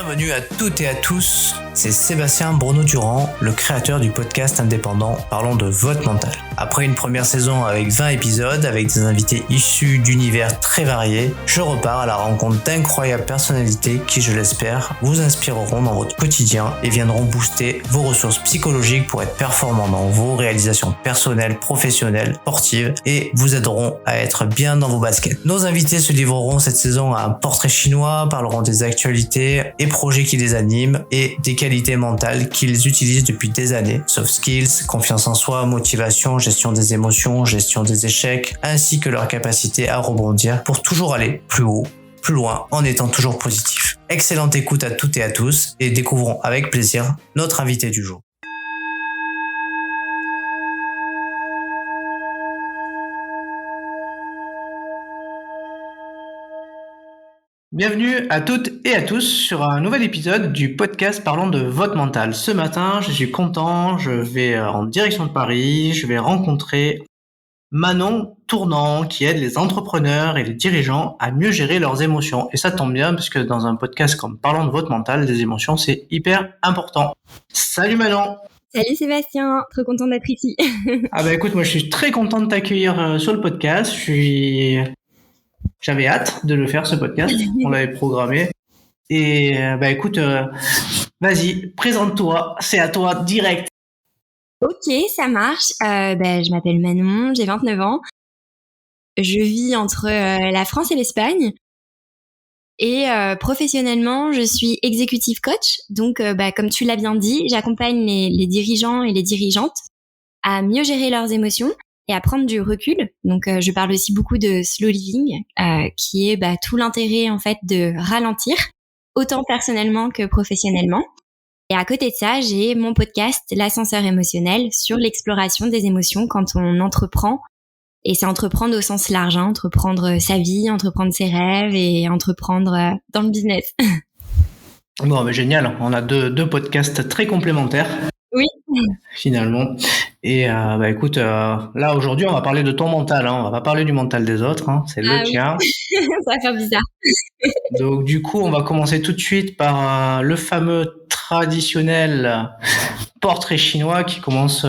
Bienvenue à toutes et à tous, c'est Sébastien Bruno-Durand, le créateur du podcast indépendant Parlons de votre mental. Après une première saison avec 20 épisodes, avec des invités issus d'univers très variés, je repars à la rencontre d'incroyables personnalités qui, je l'espère, vous inspireront dans votre quotidien et viendront booster vos ressources psychologiques pour être performants dans vos réalisations personnelles, professionnelles, sportives et vous aideront à être bien dans vos baskets. Nos invités se livreront cette saison à un portrait chinois, parleront des actualités et projets qui les animent et des qualités mentales qu'ils utilisent depuis des années. Soft skills, confiance en soi, motivation, gestion des émotions, gestion des échecs, ainsi que leur capacité à rebondir pour toujours aller plus haut, plus loin, en étant toujours positif. Excellente écoute à toutes et à tous et découvrons avec plaisir notre invité du jour. Bienvenue à toutes et à tous sur un nouvel épisode du podcast Parlons de votre mental. Ce matin, je suis content, je vais en direction de Paris, je vais rencontrer Manon Tournant qui aide les entrepreneurs et les dirigeants à mieux gérer leurs émotions. Et ça tombe bien parce que dans un podcast comme Parlons de votre mental, les émotions c'est hyper important. Salut Manon! Salut Sébastien, trop content d'être ici. Écoute, moi je suis très content de t'accueillir sur le podcast, J'avais hâte de le faire, ce podcast. On l'avait programmé. Et écoute, vas-y, présente-toi. C'est à toi, direct. Ok, ça marche. Je m'appelle Manon, j'ai 29 ans. Je vis entre la France et l'Espagne. Et professionnellement, je suis executive coach. Donc, comme tu l'as bien dit, j'accompagne les dirigeants et les dirigeantes à mieux gérer leurs émotions et à prendre du recul. Donc, je parle aussi beaucoup de slow living, qui est tout l'intérêt en fait de ralentir, autant personnellement que professionnellement. Et à côté de ça, j'ai mon podcast L'ascenseur émotionnel sur l'exploration des émotions quand on entreprend. Et c'est entreprendre au sens large, hein, entreprendre sa vie, entreprendre ses rêves et entreprendre dans le business. Bon, génial. On a deux podcasts très complémentaires. Oui. Finalement. Et écoute, là aujourd'hui on va parler de ton mental, hein. On va pas parler du mental des autres, hein. C'est le tien. Ça va faire bizarre. Donc du coup on va commencer tout de suite par le fameux traditionnel portrait chinois qui commence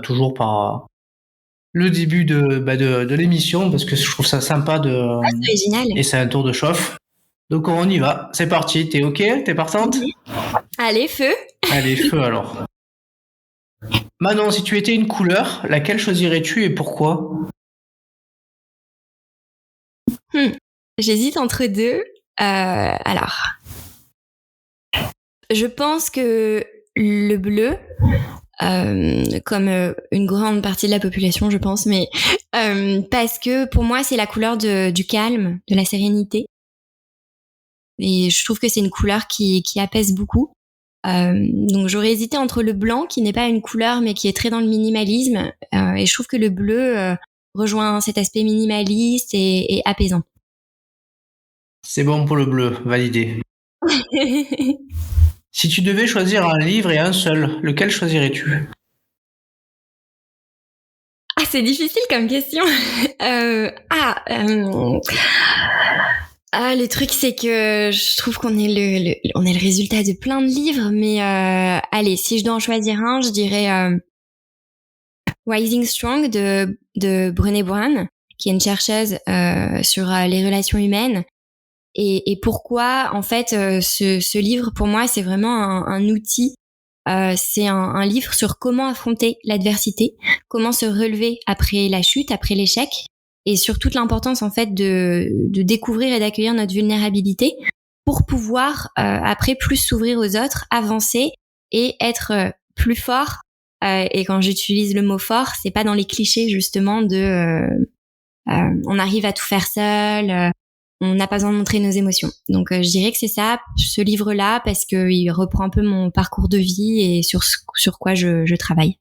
toujours par le début de l'émission parce que je trouve ça sympa c'est original. Et c'est un tour de chauffe. Donc on y va, c'est parti. T'es ok? T'es partante? Allez, feu. Allez, feu alors. Manon, si tu étais une couleur, laquelle choisirais-tu et pourquoi? J'hésite entre deux. Alors, je pense que le bleu, comme une grande partie de la population, je pense, mais parce que pour moi, c'est la couleur du calme, de la sérénité. Et je trouve que c'est une couleur qui apaise beaucoup. Donc j'aurais hésité entre le blanc, qui n'est pas une couleur, mais qui est très dans le minimalisme. Et je trouve que le bleu rejoint cet aspect minimaliste et apaisant. C'est bon pour le bleu, validé. Si tu devais choisir un livre et un seul, lequel choisirais-tu? Ah, c'est difficile comme question. Le truc, c'est que je trouve qu'on est le résultat de plein de livres, mais allez, si je dois en choisir un, je dirais Rising Strong de Brené Brown, qui est une chercheuse sur les relations humaines. Et pourquoi, en fait, ce livre, pour moi, c'est vraiment un outil. C'est un livre sur comment affronter l'adversité, comment se relever après la chute, après l'échec, et sur toute l'importance en fait de découvrir et d'accueillir notre vulnérabilité pour pouvoir après plus s'ouvrir aux autres, avancer et être plus fort. Et quand j'utilise le mot fort, c'est pas dans les clichés justement de on arrive à tout faire seul, on n'a pas besoin de montrer nos émotions. Donc je dirais que c'est ça, ce livre-là, parce que il reprend un peu mon parcours de vie et sur quoi je travaille.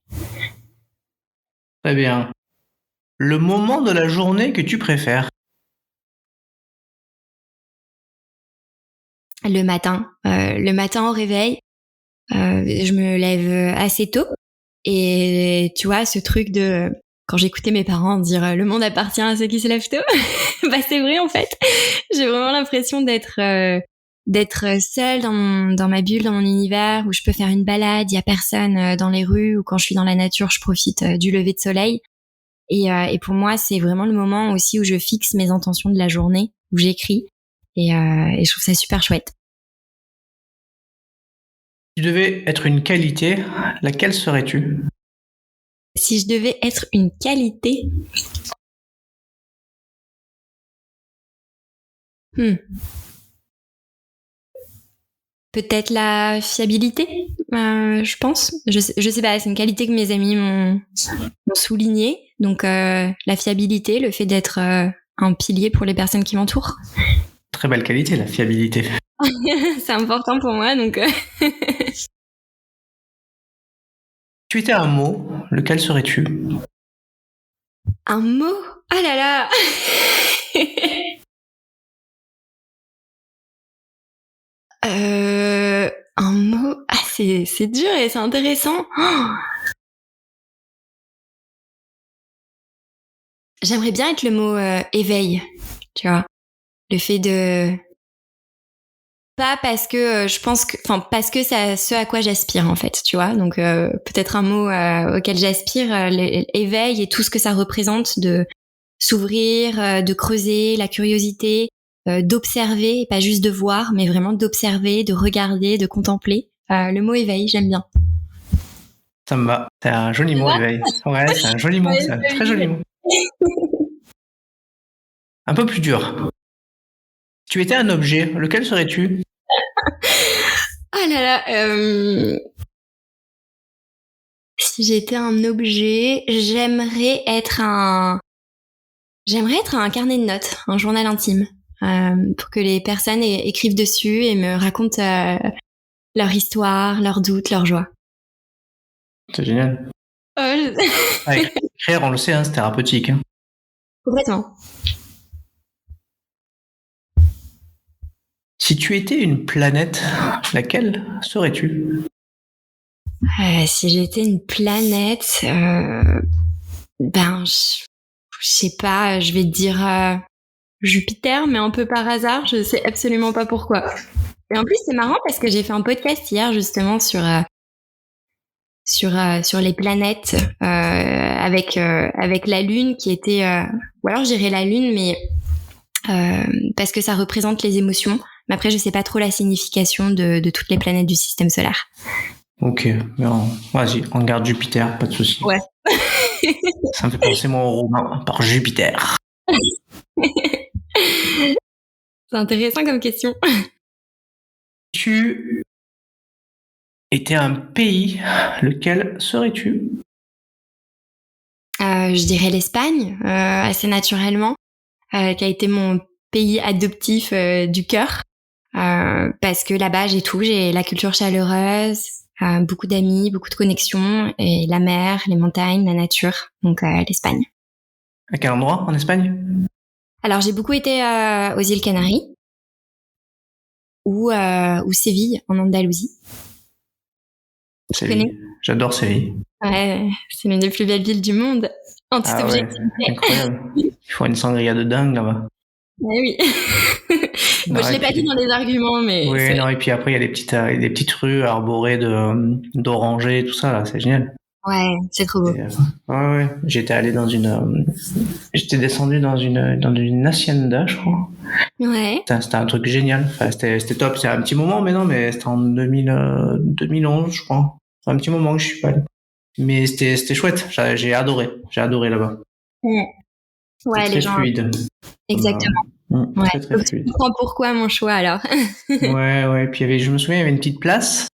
Très bien. Le moment de la journée que tu préfères? Le matin au réveil, je me lève assez tôt et tu vois ce truc de quand j'écoutais mes parents dire le monde appartient à ceux qui se lèvent tôt, c'est vrai en fait. J'ai vraiment l'impression d'être d'être seule dans ma bulle, dans mon univers, où je peux faire une balade, il y a personne dans les rues, ou quand je suis dans la nature, je profite du lever de soleil. Et pour moi, c'est vraiment le moment aussi où je fixe mes intentions de la journée, où j'écris. Et je trouve ça super chouette. Si tu devais être une qualité, laquelle serais-tu ? Si je devais être une qualité... Peut-être la fiabilité, je pense. Je sais pas, c'est une qualité que mes amis m'ont soulignée. Donc la fiabilité, le fait d'être un pilier pour les personnes qui m'entourent. Très belle qualité, la fiabilité. C'est important pour moi, donc... Si tu étais un mot, lequel serais-tu ? Un mot ? Ah là là. Un mot, c'est dur et c'est intéressant. Oh, j'aimerais bien être le mot éveil, tu vois. Le fait de... Pas parce que je pense que... Enfin, parce que c'est ce à quoi j'aspire, en fait, tu vois. Donc, peut-être un mot auquel j'aspire, l'éveil et tout ce que ça représente de s'ouvrir, de creuser, la curiosité, d'observer, et pas juste de voir, mais vraiment d'observer, de regarder, de contempler. Le mot éveil, j'aime bien. Ça me va. C'est un joli mot, éveil. Ouais, c'est un joli mot, c'est un très joli mot. Un peu plus dur. Si tu étais un objet, lequel serais-tu ? Ah là là, si j'étais un objet, j'aimerais être un carnet de notes, un journal intime, pour que les personnes écrivent dessus et me racontent leur histoire, leurs doutes, leurs joies. C'est génial. Écrire, on le sait, hein, c'est thérapeutique. Hein. Complètement. Si tu étais une planète, laquelle serais-tu ? Si j'étais une planète, je sais pas, je vais te dire Jupiter, mais un peu par hasard, je sais absolument pas pourquoi. Et en plus, c'est marrant parce que j'ai fait un podcast hier justement sur les planètes avec la Lune qui était... ou alors je dirais la Lune, mais parce que ça représente les émotions. Mais après, je sais pas trop la signification de toutes les planètes du système solaire. Ok, vas-y, on garde Jupiter, pas de souci. Ouais. Ça me fait penser moi au romain par Jupiter. C'est intéressant comme question. Tu étais un pays, lequel serais-tu ? Je dirais l'Espagne, assez naturellement, qui a été mon pays adoptif du cœur, parce que là-bas j'ai la culture chaleureuse, beaucoup d'amis, beaucoup de connexions, et la mer, les montagnes, la nature, donc l'Espagne. À quel endroit en Espagne ? Alors j'ai beaucoup été aux îles Canaries ou Séville en Andalousie. Séville. J'adore Séville. Ouais, c'est l'une des plus belles villes du monde. En toute objectivité. Ouais, incroyable. Il faut une sangria de dingue là-bas. Oui. Bon, je l'ai pas dit dans les arguments, mais... Oui, non, et puis après, il y a des petites rues arborées d'orangers, tout ça, là, c'est génial. Ouais, c'est trop beau. Ouais. J'étais allé j'étais descendu dans une hacienda, je crois. Ouais. C'était un truc génial. Enfin, c'était top. C'est un petit moment, mais c'était en 2011, je crois. C'est un petit moment que je suis pas allé. Mais c'était chouette. J'ai adoré là-bas. Ouais, les gens. Fluide. Exactement. Ouais. Très fluide. Je comprends pourquoi mon choix alors. ouais. Puis je me souviens, il y avait une petite place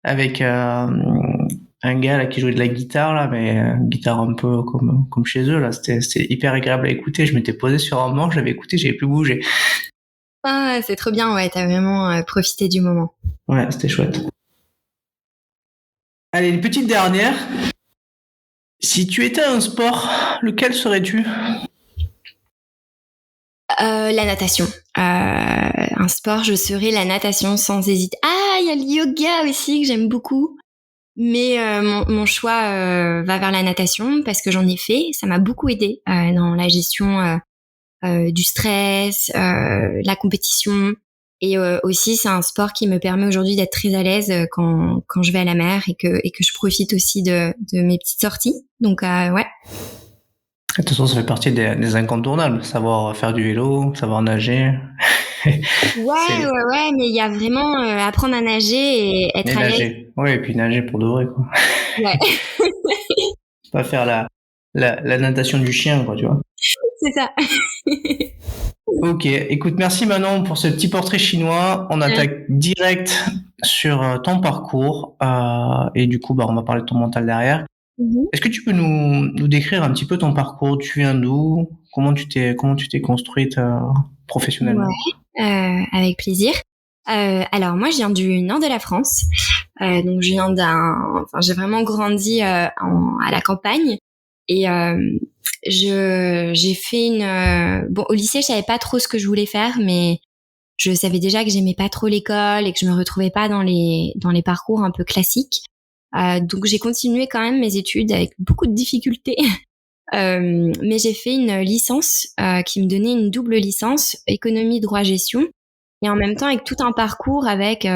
avec un gars là qui jouait de la guitare là, mais une guitare un peu comme chez eux là. C'était hyper agréable à écouter. Je m'étais posé sur un banc, je l'avais écouté, j'avais plus bougé. Ah, c'est trop bien. Ouais, t'as vraiment profité du moment. Ouais, c'était chouette. Allez, une petite dernière. Si tu étais un sport, lequel serais-tu ? La natation. Un sport, je serais la natation sans hésiter. Ah, il y a le yoga aussi que j'aime beaucoup. Mais mon choix va vers la natation parce que j'en ai fait. Ça m'a beaucoup aidé dans la gestion du stress, la compétition. Et aussi, c'est un sport qui me permet aujourd'hui d'être très à l'aise quand je vais à la mer et que je profite aussi de mes petites sorties. Donc, ouais. De toute façon, ça fait partie des incontournables. Savoir faire du vélo, savoir nager. Ouais, mais il y a vraiment apprendre à nager et être Et à l'aise. nager. Oui, et puis nager pour de vrai, quoi. Ouais, Pas faire la natation du chien, quoi, tu vois. c'est ça. Ok, écoute, merci Manon pour ce petit portrait chinois. On attaque direct sur ton parcours et du coup, on va parler de ton mental derrière. Est-ce que tu peux nous décrire un petit peu ton parcours? Tu viens d'où? Comment tu t'es construite professionnellement? Ouais, avec plaisir. Alors moi, je viens du nord de la France, donc j'ai vraiment grandi à la campagne et j'ai fait bon, au lycée, je savais pas trop ce que je voulais faire, mais je savais déjà que j'aimais pas trop l'école et que je me retrouvais pas dans les parcours un peu classiques. Donc j'ai continué quand même mes études avec beaucoup de difficultés. Mais j'ai fait une licence qui me donnait une double licence, économie, droit, gestion, et en même temps avec tout un parcours avec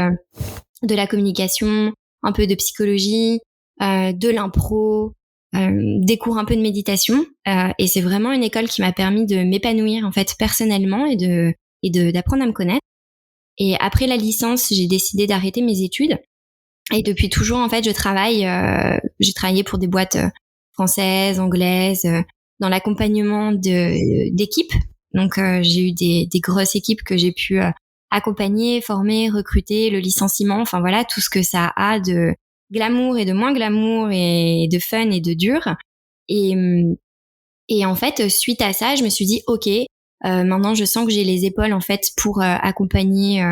de la communication, un peu de psychologie, de l'impro, des cours un peu de méditation. Et c'est vraiment une école qui m'a permis de m'épanouir en fait personnellement et d'apprendre à me connaître. Et après la licence, j'ai décidé d'arrêter mes études. Et depuis toujours, en fait, j'ai travaillé pour des boîtes françaises, anglaises, dans l'accompagnement d'équipes. Donc, j'ai eu des grosses équipes que j'ai pu accompagner, former, recruter, le licenciement, enfin voilà, tout ce que ça a de glamour et de moins glamour et de fun et de dur. Et en fait, suite à ça, je me suis dit, ok, maintenant je sens que j'ai les épaules en fait pour accompagner,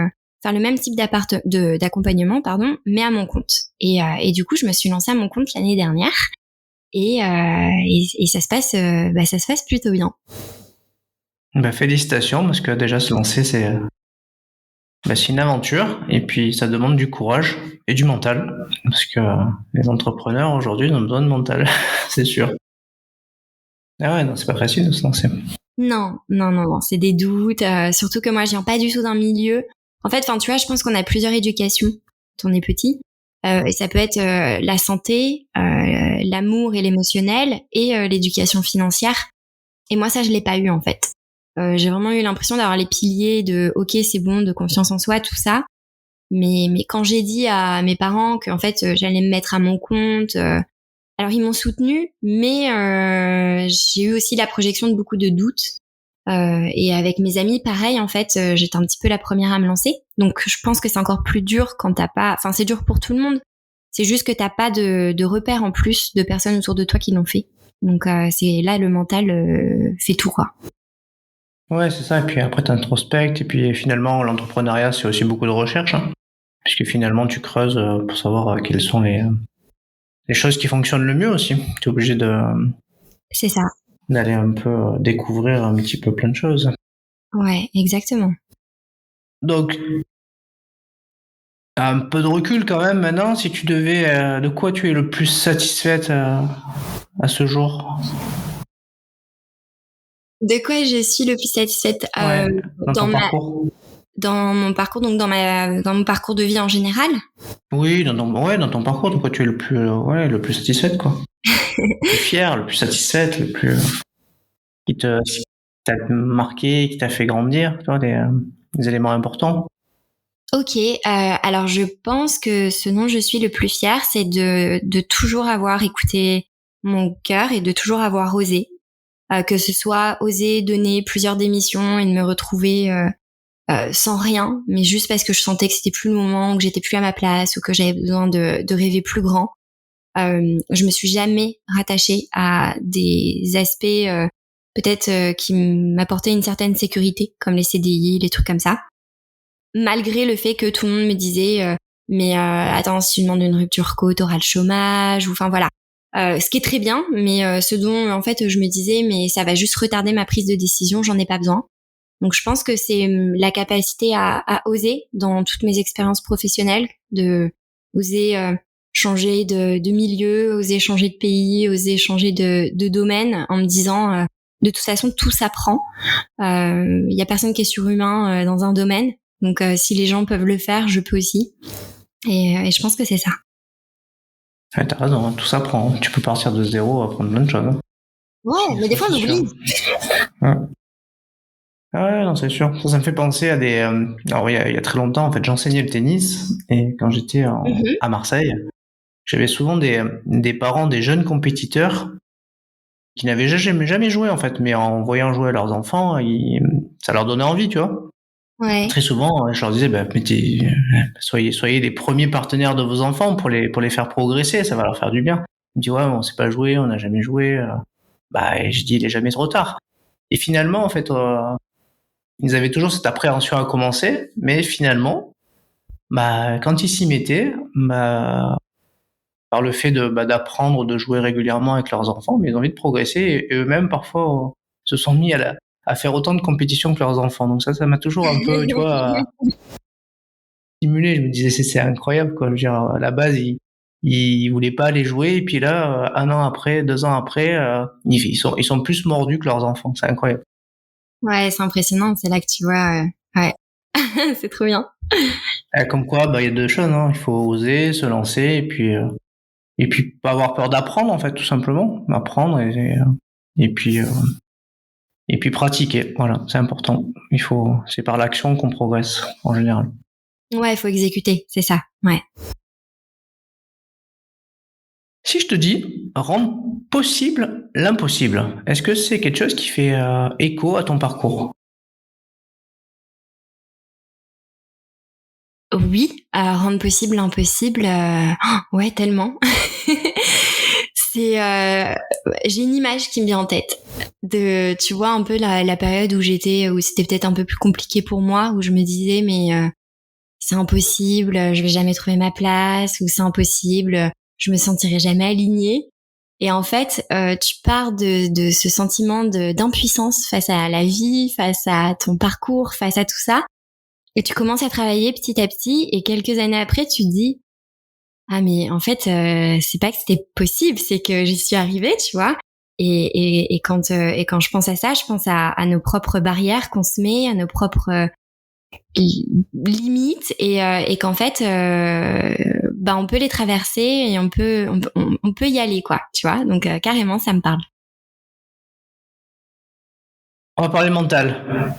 faire le même type d'accompagnement, pardon, mais à mon compte. Et du coup, je me suis lancée à mon compte l'année dernière et ça se passe plutôt bien. Félicitations, parce que déjà se lancer, c'est une aventure et puis ça demande du courage et du mental, parce que les entrepreneurs aujourd'hui ont besoin de mental, c'est sûr. Ah ouais, non, c'est pas facile de se lancer. Non, c'est des doutes, surtout que moi je viens pas du tout d'un milieu. En fait, tu vois, je pense qu'on a plusieurs éducations quand on est petit. Et ça peut être la santé, l'amour et l'émotionnel et l'éducation financière. Et moi, ça, je l'ai pas eu en fait. J'ai vraiment eu l'impression d'avoir les piliers de ok, c'est bon, de confiance en soi, tout ça. Mais quand j'ai dit à mes parents qu'en fait j'allais me mettre à mon compte, alors ils m'ont soutenue, mais j'ai eu aussi la projection de beaucoup de doutes. Et avec mes amis, pareil, en fait, j'étais un petit peu la première à me lancer. Donc je pense que c'est encore plus dur quand t'as pas, enfin c'est dur pour tout le monde. C'est juste que t'as pas de repères en plus de personnes autour de toi qui l'ont fait. Donc c'est là le mental fait tout quoi. Ouais, c'est ça. Et puis après, t'introspectes. Et puis finalement, l'entrepreneuriat, c'est aussi beaucoup de recherche, hein, puisque finalement, tu creuses pour savoir quelles sont les choses qui fonctionnent le mieux aussi. T'es obligé C'est ça. d'aller un peu découvrir un petit peu plein de choses. Ouais, exactement. Donc, un peu de recul quand même maintenant, si tu devais, de quoi tu es le plus satisfaite à ce jour? De quoi je suis le plus satisfaite Ouais, dans ton parcours. dans mon parcours, donc dans mon parcours de vie en général. Oui, dans ton parcours, de quoi tu es le plus satisfaite, quoi. Le plus fière, le plus satisfaite, le plus qui t'a marqué, qui t'a fait grandir, tu vois, des éléments importants. Ok, alors je pense que ce dont je suis le plus fière, c'est de toujours avoir écouté mon cœur et de toujours avoir osé. Que ce soit oser donner plusieurs démissions et de me retrouver sans rien, mais juste parce que je sentais que c'était plus le moment, que j'étais plus à ma place ou que j'avais besoin de rêver plus grand. Je me suis jamais rattachée à des aspects peut-être qui m'apportaient une certaine sécurité, comme les CDI, les trucs comme ça. Malgré le fait que tout le monde me disait mais attends, si tu demandes une rupture co, t'auras le chômage, ou enfin voilà. Ce qui est très bien, mais ce dont en fait je me disais mais ça va juste retarder ma prise de décision, j'en ai pas besoin. Donc je pense que c'est la capacité à oser dans toutes mes expériences professionnelles, de oser changer de milieu, oser changer de pays, oser changer de domaine en me disant de toute façon tout s'apprend. Y a personne qui est surhumain dans un domaine. Donc si les gens peuvent le faire, je peux aussi. Et je pense que c'est ça. Ouais, t'as raison, tout ça prend. Tu peux partir de zéro, apprendre plein de choses. Ouais, mais des fois on oublie. Ouais. Ah ouais, non, c'est sûr. Ça me fait penser à des. Alors, il y a très longtemps, en fait, j'enseignais le tennis et quand j'étais à Marseille, j'avais souvent des parents, des jeunes compétiteurs qui n'avaient jamais joué, en fait, mais en voyant jouer leurs enfants, ça leur donnait envie, tu vois. Ouais. Très souvent, je leur disais, soyez les premiers partenaires de vos enfants pour les faire progresser, ça va leur faire du bien. Ils me disent, ouais, on sait pas jouer, on n'a jamais joué. Et je dis, il est jamais trop tard. Et finalement, en fait, ils avaient toujours cette appréhension à commencer, mais finalement, quand ils s'y mettaient, par le fait d'apprendre, de jouer régulièrement avec leurs enfants, mais ils ont envie de progresser et eux-mêmes parfois se sont mis à faire autant de compétitions que leurs enfants. Donc ça m'a toujours un peu, tu vois, stimulé. Je me disais c'est incroyable quoi. Je veux dire, à la base ils voulaient pas aller jouer et puis là 1 an après, 2 ans après, ils sont plus mordus que leurs enfants. C'est incroyable. Ouais, c'est impressionnant. C'est là que tu vois. Ouais, c'est trop bien. Comme quoi, il y a 2 choses. Hein. Il faut oser se lancer et puis pas avoir peur d'apprendre en fait, tout simplement. Apprendre et puis pratiquer. Voilà, c'est important. C'est par l'action qu'on progresse en général. Ouais, il faut exécuter, c'est ça. Ouais. Si je te dis rendre possible l'impossible, est-ce que c'est quelque chose qui fait écho à ton parcours? Oui, rendre possible l'impossible, ouais, tellement. J'ai une image qui me vient en tête tu vois, un peu la période où c'était peut-être un peu plus compliqué pour moi, où je me disais, mais c'est impossible, je vais jamais trouver ma place, ou c'est impossible, je me sentirai jamais alignée. Et en fait, tu pars de ce sentiment d'impuissance face à la vie, face à ton parcours, face à tout ça. Et tu commences à travailler petit à petit, et quelques années après, tu te dis, ah mais en fait, c'est pas que c'était possible, c'est que j'y suis arrivée, tu vois. Et quand je pense à ça, je pense à nos propres barrières qu'on se met, à nos propres limites, et qu'en fait, on peut les traverser et on peut y aller, quoi, tu vois. Donc carrément, ça me parle. On va parler mental.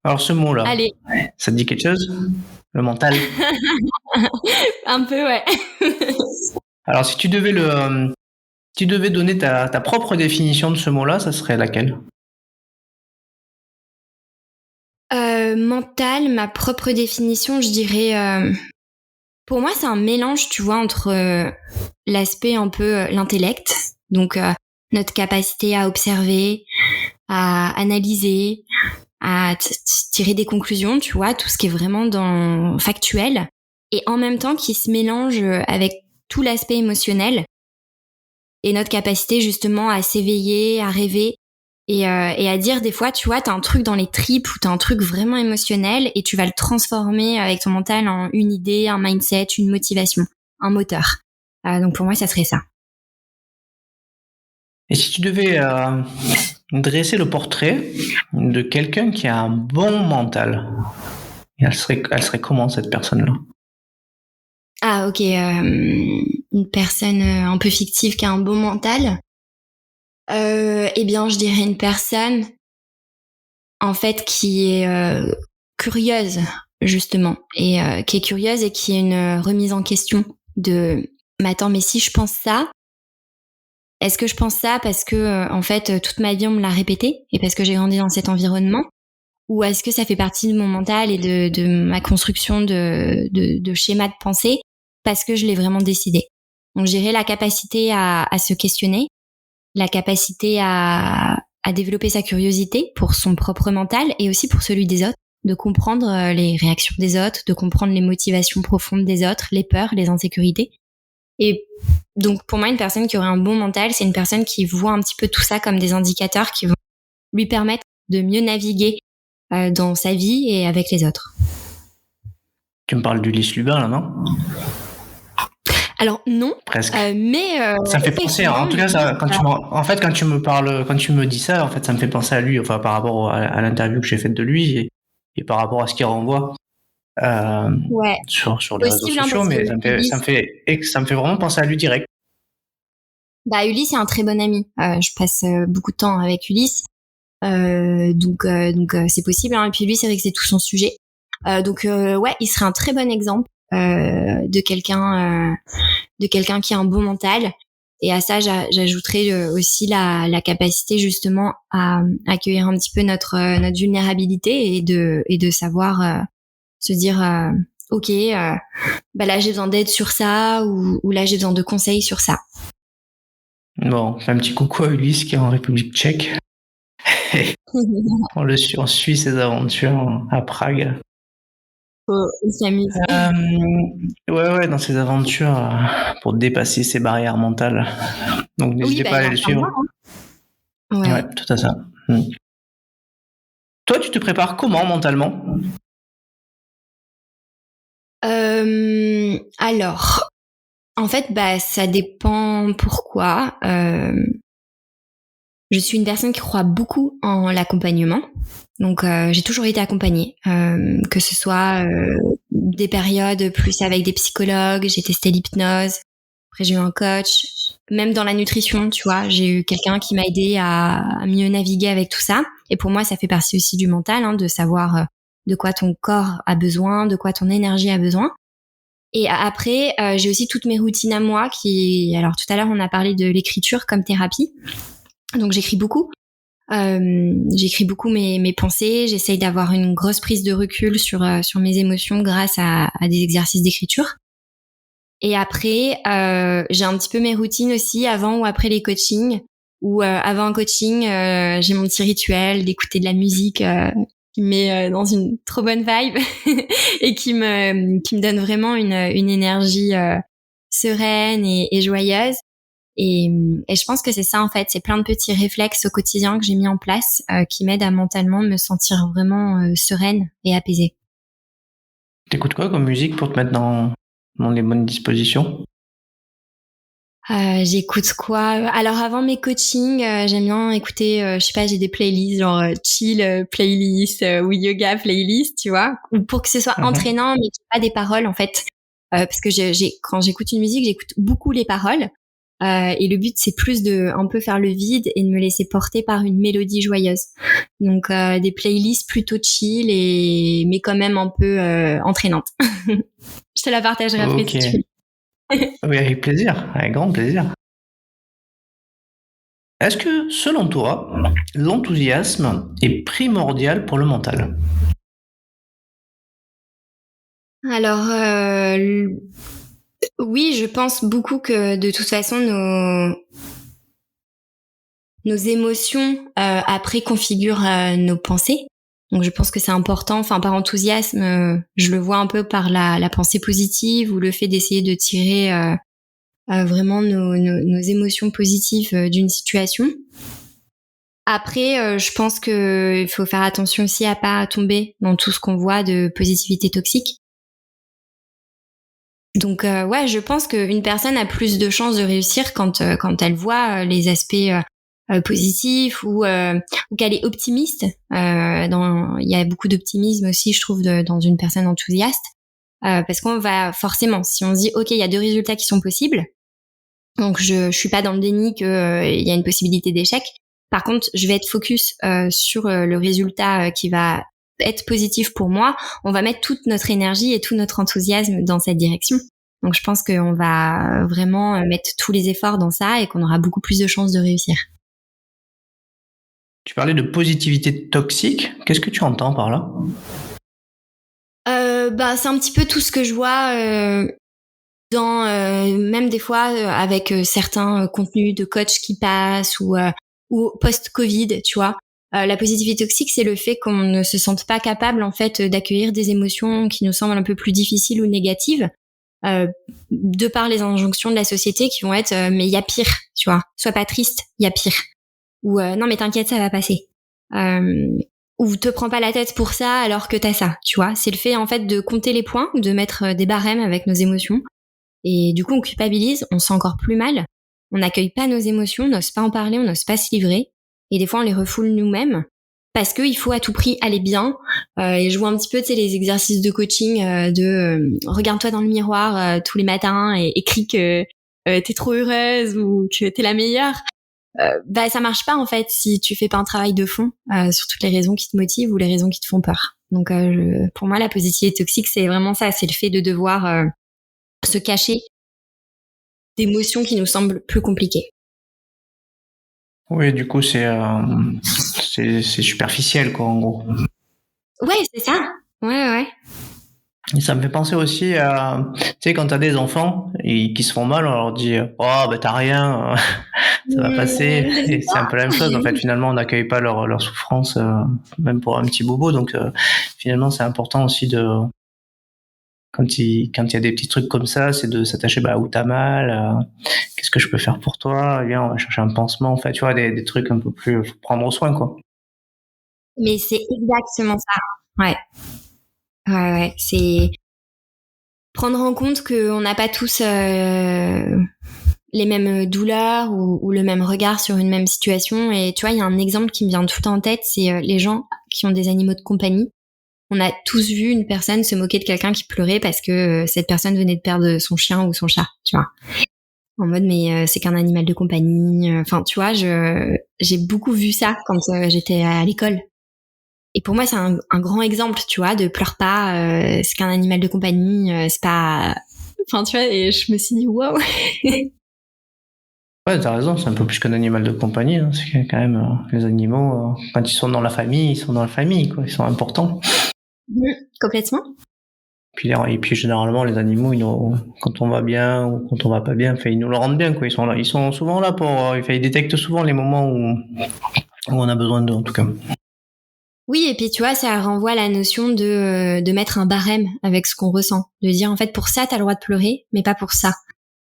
Alors ce mot-là, Allez. Ça te dit quelque chose? Le mental? Un peu, ouais. Alors si tu devais donner ta propre définition de ce mot-là, ça serait laquelle? Mental, ma propre définition, je dirais... Pour moi, c'est un mélange, tu vois, entre l'aspect un peu l'intellect, donc notre capacité à observer, à analyser, à tirer des conclusions, tu vois, tout ce qui est vraiment dans factuel, et en même temps qui se mélange avec tout l'aspect émotionnel et notre capacité justement à s'éveiller, à rêver et à dire des fois, tu vois, t'as un truc dans les tripes ou t'as un truc vraiment émotionnel et tu vas le transformer avec ton mental en une idée, un mindset, une motivation, un moteur. Donc pour moi, ça serait ça. Et si tu devais dresser le portrait de quelqu'un qui a un bon mental, elle serait comment cette personne-là? Ah ok, une personne un peu fictive qui a un bon mental. Eh bien, je dirais une personne en fait qui est curieuse justement et qui est curieuse et qui a une remise en question de mais attends, mais si je pense ça, est-ce que je pense ça parce que en fait toute ma vie on me l'a répété et parce que j'ai grandi dans cet environnement, ou est-ce que ça fait partie de mon mental et de ma construction de schéma de pensée parce que je l'ai vraiment décidé. Donc je dirais la capacité à se questionner, la capacité à développer sa curiosité pour son propre mental et aussi pour celui des autres, de comprendre les réactions des autres, de comprendre les motivations profondes des autres, les peurs, les insécurités. Et donc pour moi, une personne qui aurait un bon mental, c'est une personne qui voit un petit peu tout ça comme des indicateurs qui vont lui permettre de mieux naviguer dans sa vie et avec les autres. Tu me parles d'Ulysse Lubin là, non? Alors non, presque. Mais ça me fait penser. En tout cas, quand tu me parles, quand tu me dis ça, en fait, ça me fait penser à lui. Enfin, par rapport à l'interview que j'ai faite de lui et par rapport à ce qu'il renvoie. Ouais, sur les réseaux possible, hein, sociaux, parce mais que Ulysse, ça me fait vraiment penser à lui direct. bah Ulysse est un très bon ami. Je passe beaucoup de temps avec Ulysse, donc c'est possible. Hein. Et puis lui, c'est vrai que c'est tout son sujet. Donc ouais, il serait un très bon exemple de quelqu'un qui a un bon mental. Et à ça, j'ajouterais aussi la capacité justement à accueillir un petit peu notre vulnérabilité et de savoir se dire ok, bah là j'ai besoin d'aide sur ça ou là j'ai besoin de conseils sur ça. Bon, on fait un petit coucou à Ulysse qui est en République tchèque. On suit ses aventures à Prague. Il s'amuse. Ouais, dans ses aventures pour dépasser ses barrières mentales. Donc n'hésitez pas à aller le suivre. Hein. Ouais, tout à ça. Toi, tu te prépares comment mentalement ? Alors, en fait, bah ça dépend pourquoi. Je suis une personne qui croit beaucoup en l'accompagnement. Donc j'ai toujours été accompagnée, que ce soit des périodes plus avec des psychologues, j'ai testé l'hypnose, après j'ai eu un coach, même dans la nutrition, tu vois, j'ai eu quelqu'un qui m'a aidé à mieux naviguer avec tout ça. Et pour moi, ça fait partie aussi du mental, hein, de savoir de quoi ton corps a besoin, de quoi ton énergie a besoin. Et après, j'ai aussi toutes mes routines à moi alors tout à l'heure, on a parlé de l'écriture comme thérapie. Donc j'écris beaucoup. J'écris beaucoup mes pensées, j'essaye d'avoir une grosse prise de recul sur mes émotions grâce à des exercices d'écriture. Et après, j'ai un petit peu mes routines aussi avant ou après les coachings. Ou avant un coaching, j'ai mon petit rituel d'écouter de la musique qui me met dans une trop bonne vibe et qui me donne vraiment une énergie sereine et joyeuse. Et je pense que c'est ça en fait, c'est plein de petits réflexes au quotidien que j'ai mis en place qui m'aident à mentalement me sentir vraiment sereine et apaisée. T'écoutes quoi comme musique pour te mettre dans les bonnes dispositions ? J'écoute quoi ? Alors avant mes coachings, j'aime bien écouter, je sais pas, j'ai des playlists genre chill playlist ou yoga playlist, tu vois, ou pour que ce soit entraînant mais qu'il n'y ait pas des paroles en fait, parce que quand j'écoute une musique, j'écoute beaucoup les paroles. Et le but, c'est plus de un peu faire le vide et de me laisser porter par une mélodie joyeuse. Donc des playlists plutôt chill mais quand même un peu entraînantes. Je te la partagerai après si tu veux. Oui, avec plaisir, avec grand plaisir. Est-ce que, selon toi, l'enthousiasme est primordial pour le mental ? Alors oui, je pense beaucoup que de toute façon nos émotions après configurent nos pensées. Donc je pense que c'est important. Enfin, par enthousiasme, je le vois un peu par la pensée positive ou le fait d'essayer de tirer vraiment nos émotions positives d'une situation. Après, je pense que il faut faire attention aussi à pas tomber dans tout ce qu'on voit de positivité toxique. Donc ouais, je pense qu'une personne a plus de chances de réussir quand elle voit les aspects positifs ou qu'elle est optimiste. Il y a beaucoup d'optimisme aussi, je trouve, dans une personne enthousiaste, parce qu'on va forcément, si on se dit ok, il y a deux résultats qui sont possibles, donc je suis pas dans le déni que il y a une possibilité d'échec. Par contre, je vais être focus sur le résultat qui va être positif pour moi. On va mettre toute notre énergie et tout notre enthousiasme dans cette direction. Donc je pense qu'on va vraiment mettre tous les efforts dans ça et qu'on aura beaucoup plus de chances de réussir. Tu parlais de positivité toxique. Qu'est-ce que tu entends par là ? Bah c'est un petit peu tout ce que je vois dans même des fois avec certains contenus de coach qui passent ou post-Covid, tu vois. La positivité toxique, c'est le fait qu'on ne se sente pas capable en fait d'accueillir des émotions qui nous semblent un peu plus difficiles ou négatives, de par les injonctions de la société qui vont être mais il y a pire, tu vois. Sois pas triste, il y a pire. Ou non mais t'inquiète, ça va passer. Ou te prends pas la tête pour ça alors que t'as ça, tu vois. C'est le fait en fait de compter les points, de mettre des barèmes avec nos émotions. Et du coup, on culpabilise, on se sent encore plus mal. On n'accueille pas nos émotions, on n'ose pas en parler, on n'ose pas se livrer. Et des fois, on les refoule nous-mêmes parce que il faut à tout prix aller bien. Et je vois un petit peu, tu sais, les exercices de coaching regarde-toi dans le miroir tous les matins et crie que t'es trop heureuse ou que t'es la meilleure. Ça marche pas en fait si tu fais pas un travail de fond sur toutes les raisons qui te motivent ou les raisons qui te font peur. Donc pour moi, la positivité toxique, c'est vraiment ça, c'est le fait de devoir se cacher d'émotions qui nous semblent plus compliquées. Oui, du coup, c'est superficiel, quoi, en gros. Ouais, c'est ça. Ouais. Et ça me fait penser aussi à, tu sais, quand t'as des enfants et qui se font mal, on leur dit, oh, ben t'as rien, ça va passer. Et c'est un peu la même chose, en fait. Finalement, on n'accueille pas leur souffrance, même pour un petit bobo. Donc, finalement, c'est important aussi quand il y a des petits trucs comme ça, c'est de s'attacher, où t'as mal, qu'est-ce que je peux faire pour toi? Viens, on va chercher un pansement, en fait, tu vois, des trucs un peu plus, faut prendre soin, quoi. Mais c'est exactement ça. Ouais, c'est prendre en compte qu'on n'a pas tous les mêmes douleurs ou le même regard sur une même situation. Et tu vois, il y a un exemple qui me vient tout le temps en tête, c'est les gens qui ont des animaux de compagnie. On a tous vu une personne se moquer de quelqu'un qui pleurait parce que cette personne venait de perdre son chien ou son chat, tu vois. En mode, mais c'est qu'un animal de compagnie. Enfin, tu vois, j'ai beaucoup vu ça quand j'étais à l'école. Et pour moi, c'est un grand exemple, tu vois, de pleure pas, c'est qu'un animal de compagnie, c'est pas... Enfin, tu vois, et je me suis dit, waouh. Ouais, t'as raison, c'est un peu plus qu'un animal de compagnie, hein. C'est quand même, les animaux, quand ils sont dans la famille, ils sont dans la famille, quoi. Ils sont importants. Complètement. Et puis généralement, les animaux, quand on va bien ou quand on va pas bien, ils nous le rendent bien, quoi. Ils sont là, ils sont souvent là ils détectent souvent les moments où on a besoin d'eux, en tout cas. Oui, et puis tu vois, ça renvoie à la notion de mettre un barème avec ce qu'on ressent. De dire, en fait, pour ça, t'as le droit de pleurer, mais pas pour ça.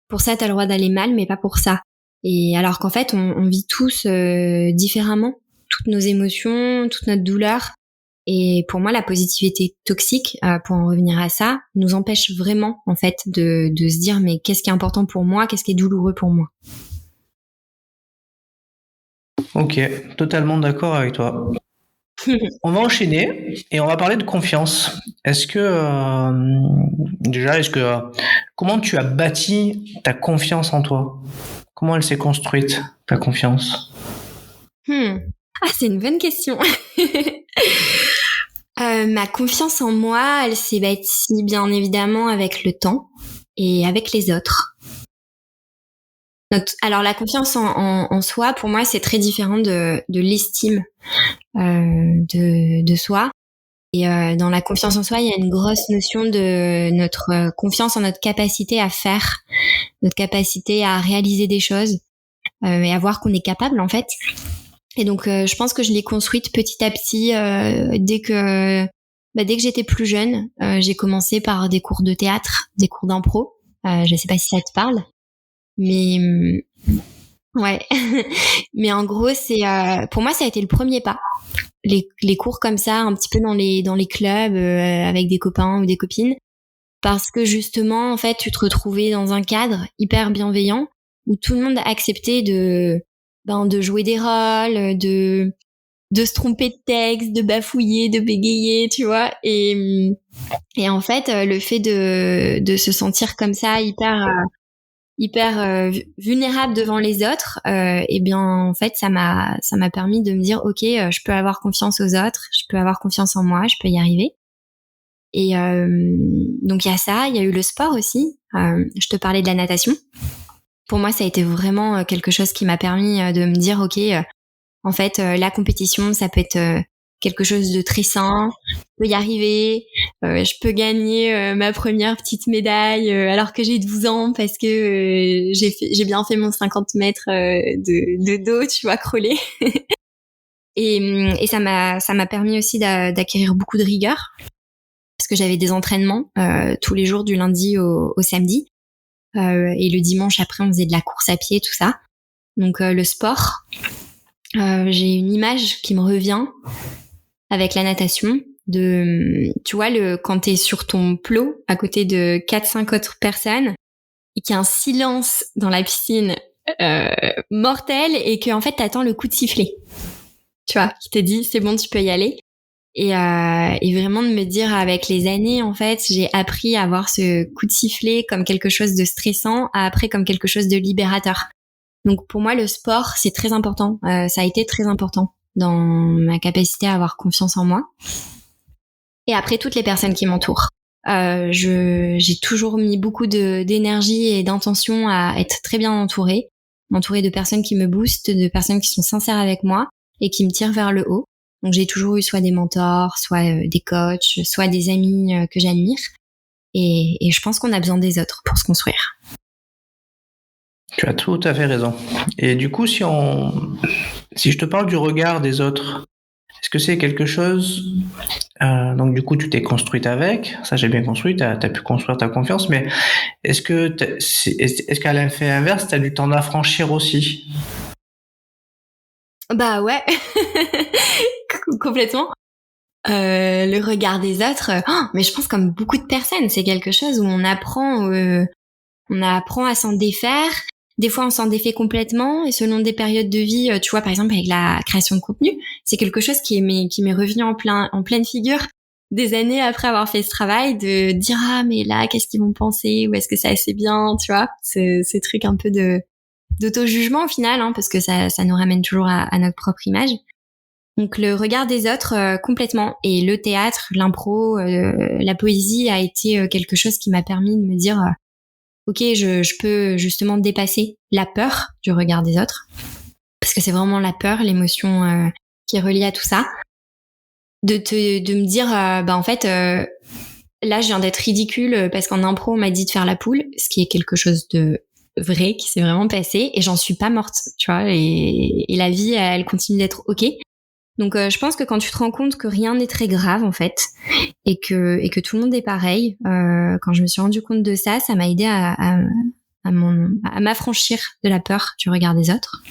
Pour ça, t'as le droit d'aller mal, mais pas pour ça. Et alors qu'en fait, on vit tous différemment toutes nos émotions, toute notre douleur. Et pour moi, la positivité toxique, pour en revenir à ça, nous empêche vraiment, en fait, de se dire, mais qu'est-ce qui est important pour moi, qu'est-ce qui est douloureux pour moi. Ok, totalement d'accord avec toi. On va enchaîner et on va parler de confiance. Comment tu as bâti ta confiance en toi? Comment elle s'est construite, ta confiance? Ah, c'est une bonne question. Ma confiance en moi, elle s'est bâtie bien évidemment avec le temps et avec les autres. Alors la confiance en soi, pour moi, c'est très différent de l'estime de soi. Et dans la confiance en soi, il y a une grosse notion de notre confiance en notre capacité à faire, notre capacité à réaliser des choses et à voir qu'on est capable en fait. Et donc je pense que je l'ai construite petit à petit dès que j'étais plus jeune. J'ai commencé par des cours de théâtre, des cours d'impro. Je sais pas si ça te parle, mais ouais. Mais en gros, c'est pour moi ça a été le premier pas. Les cours comme ça, un petit peu dans les clubs avec des copains ou des copines, parce que justement en fait tu te retrouvais dans un cadre hyper bienveillant où tout le monde acceptait de jouer des rôles, de se tromper de texte, de bafouiller, de bégayer, tu vois, et en fait le fait de se sentir comme ça hyper vulnérable devant les autres, et bien en fait ça m'a permis de me dire ok, je peux avoir confiance aux autres, je peux avoir confiance en moi, je peux y arriver. Et donc il y a ça, il y a eu le sport aussi. Je te parlais de la natation. Pour moi ça a été vraiment quelque chose qui m'a permis de me dire ok, en fait la compétition ça peut être quelque chose de très sain, je peux y arriver, je peux gagner ma première petite médaille alors que j'ai 12 ans parce que j'ai bien fait mon 50 mètres de dos, tu vois, crawler. Et ça m'a permis aussi d'acquérir beaucoup de rigueur parce que j'avais des entraînements tous les jours du lundi au samedi, et le dimanche après on faisait de la course à pied, tout ça. Donc le sport, j'ai une image qui me revient avec la natation, tu vois, quand t'es sur ton plot à côté de 4-5 autres personnes et qu'il y a un silence dans la piscine mortel et que en fait t'attends le coup de sifflet. tu vois, qui te dit c'est bon, tu peux y aller. Et vraiment de me dire avec les années, en fait, j'ai appris à voir ce coup de sifflet comme quelque chose de stressant, après comme quelque chose de libérateur. Donc pour moi, le sport, c'est très important. Ça a été très important dans ma capacité à avoir confiance en moi. Et après, toutes les personnes qui m'entourent. J'ai toujours mis beaucoup d'énergie et d'intention à être très bien entourée. M'entourer de personnes qui me boostent, de personnes qui sont sincères avec moi et qui me tirent vers le haut. Donc j'ai toujours eu soit des mentors, soit des coachs, soit des amis que j'admire. Et je pense qu'on a besoin des autres pour se construire. Tu as tout à fait raison. Et du coup, si je te parle du regard des autres, est-ce que c'est quelque chose... donc du coup, tu t'es construite avec, ça j'ai bien construit, t'as pu construire ta confiance, mais est-ce qu'à l'effet inverse, t'as dû t'en affranchir aussi? Bah ouais, complètement. Le regard des autres, mais je pense comme beaucoup de personnes, c'est quelque chose où on apprend à s'en défaire. Des fois, on s'en défait complètement, et selon des périodes de vie, tu vois, par exemple avec la création de contenu, c'est quelque chose qui m'est revenu en pleine figure des années après avoir fait ce travail, de dire mais là, qu'est-ce qu'ils vont penser, ou est-ce que c'est assez bien, tu vois, ces trucs un peu d'auto-jugement au final, parce que ça nous ramène toujours à notre propre image. Donc le regard des autres, complètement. Et le théâtre, l'impro, la poésie a été quelque chose qui m'a permis de me dire ok, je peux justement dépasser la peur du regard des autres, parce que c'est vraiment la peur, l'émotion qui est reliée à tout ça. De me dire en fait là je viens d'être ridicule parce qu'en impro on m'a dit de faire la poule, ce qui est quelque chose de vrai qui s'est vraiment passé, et j'en suis pas morte, tu vois, et la vie elle continue d'être ok. Donc je pense que quand tu te rends compte que rien n'est très grave en fait, et que tout le monde est pareil, quand je me suis rendu compte de ça, ça m'a aidé à m'affranchir de la peur du regard des autres,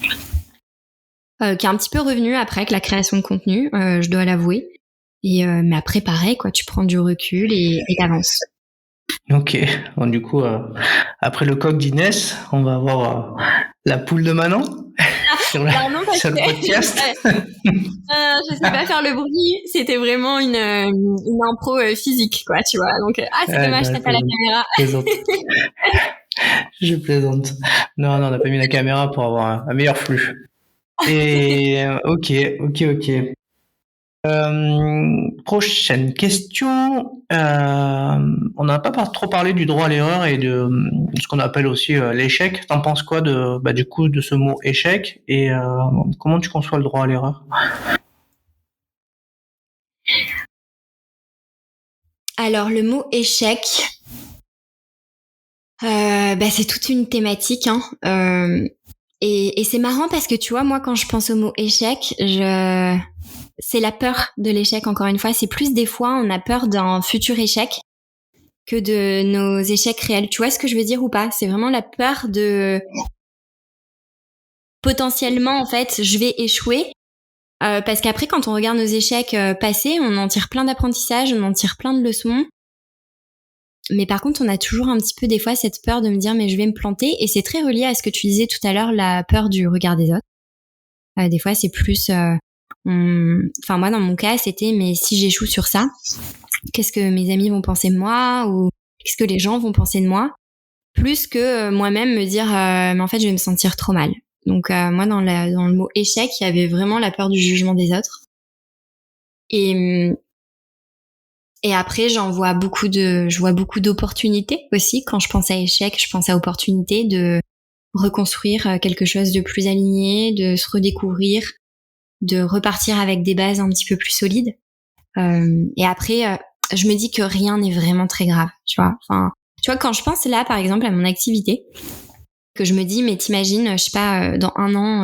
qui est un petit peu revenu après avec la création de contenu, je dois l'avouer. Et mais après pareil quoi, tu prends du recul et t'avances. Ok, bon, du coup après le coq d'Inès, on va avoir la poule de Manon sur le podcast. Je sais pas faire le bruit, c'était vraiment une impro physique quoi, tu vois. Donc c'est dommage, t'as pas la caméra. Je plaisante. Non, on n'a pas mis la caméra pour avoir un meilleur flux. Et ok. Prochaine question. On n'a pas trop parlé du droit à l'erreur et de ce qu'on appelle aussi l'échec. T'en penses quoi du coup de ce mot échec, et comment tu conçois le droit à l'erreur? Alors le mot échec, c'est toute une thématique, et c'est marrant parce que tu vois, moi quand je pense au mot échec, c'est la peur de l'échec, encore une fois. C'est plus des fois on a peur d'un futur échec que de nos échecs réels. Tu vois ce que je veux dire ou pas? C'est vraiment la peur de potentiellement en fait je vais échouer, parce qu'après quand on regarde nos échecs passés, on en tire plein d'apprentissages, on en tire plein de leçons. Mais par contre, on a toujours un petit peu des fois cette peur de me dire mais je vais me planter, et c'est très relié à ce que tu disais tout à l'heure, la peur du regard des autres. Des fois, c'est plus moi dans mon cas, c'était mais si j'échoue sur ça, qu'est-ce que mes amis vont penser de moi, ou qu'est-ce que les gens vont penser de moi, plus que moi-même me dire mais en fait, je vais me sentir trop mal. Donc moi dans le mot échec, il y avait vraiment la peur du jugement des autres. Et après, je vois beaucoup d'opportunités aussi. Quand je pense à échec, je pense à opportunité de reconstruire quelque chose de plus aligné, de se redécouvrir, de repartir avec des bases un petit peu plus solides. Et après, je me dis que rien n'est vraiment très grave, tu vois. Enfin, tu vois, quand je pense là, par exemple, à mon activité, que je me dis, mais t'imagines, je sais pas, dans 1 an,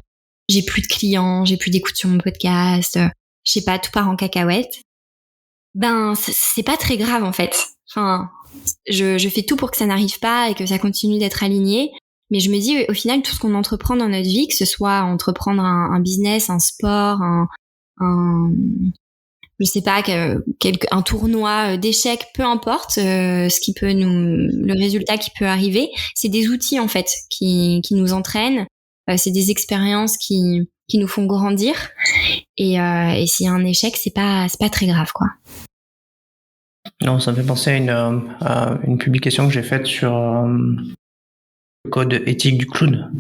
j'ai plus de clients, j'ai plus d'écoute sur mon podcast, je sais pas, tout part en cacahuète. C'est pas très grave en fait. Enfin, je fais tout pour que ça n'arrive pas et que ça continue d'être aligné. Mais je me dis, au final, tout ce qu'on entreprend dans notre vie, que ce soit entreprendre un business, un sport, je sais pas, un tournoi d'échecs, peu importe, le résultat qui peut arriver, c'est des outils en fait qui nous entraînent, c'est des expériences qui nous font grandir. Et s'il y a un échec, c'est pas très grave, quoi. Non, ça me fait penser à une publication que j'ai faite sur le code éthique du clown.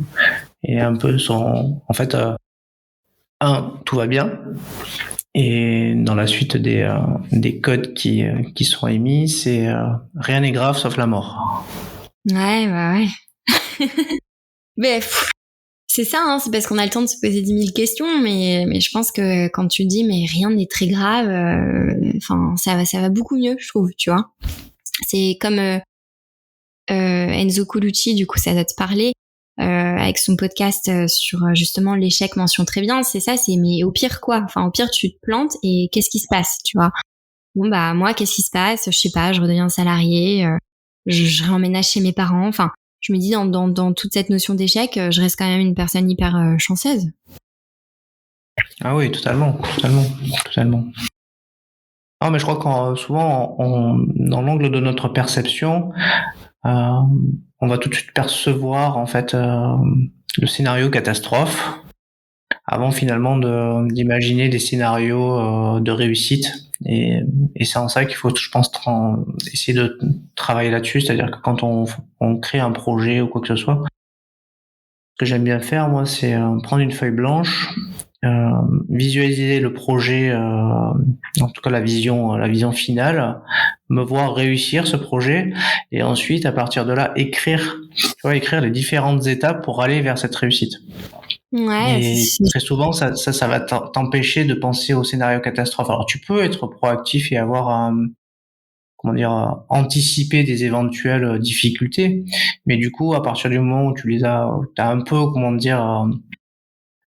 Et un peu en fait, tout va bien. Et dans la suite des codes qui sont émis, c'est rien n'est grave sauf la mort. Ouais, bah ouais. Mais c'est ça, hein, c'est parce qu'on a le temps de se poser 10 000 questions, mais je pense que quand tu dis mais rien n'est très grave, enfin ça va beaucoup mieux, je trouve, tu vois. C'est comme Enzo Colucci, du coup ça doit te parler, avec son podcast sur justement l'échec mention très bien, c'est ça, c'est mais au pire quoi, enfin au pire tu te plantes et qu'est-ce qui se passe, tu vois. Bon bah moi qu'est-ce qui se passe, je sais pas, je redeviens salarié, je réemménage chez mes parents, enfin je me dis dans toute cette notion d'échec, je reste quand même une personne hyper chanceuse. Ah oui, totalement. Non, mais je crois qu'en souvent, dans l'angle de notre perception, on va tout de suite percevoir en fait le scénario catastrophe avant finalement d'imaginer des scénarios de réussite. Et c'est en ça qu'il faut, je pense, essayer de travailler là-dessus. C'est-à-dire que quand on crée un projet ou quoi que ce soit, ce que j'aime bien faire, moi, c'est prendre une feuille blanche, visualiser le projet, en tout cas la vision finale, me voir réussir ce projet, et ensuite, à partir de là, écrire les différentes étapes pour aller vers cette réussite. Ouais, et très souvent, ça va t'empêcher de penser au scénario catastrophe. Alors, tu peux être proactif et avoir anticiper des éventuelles difficultés, mais du coup, à partir du moment où t'as un peu,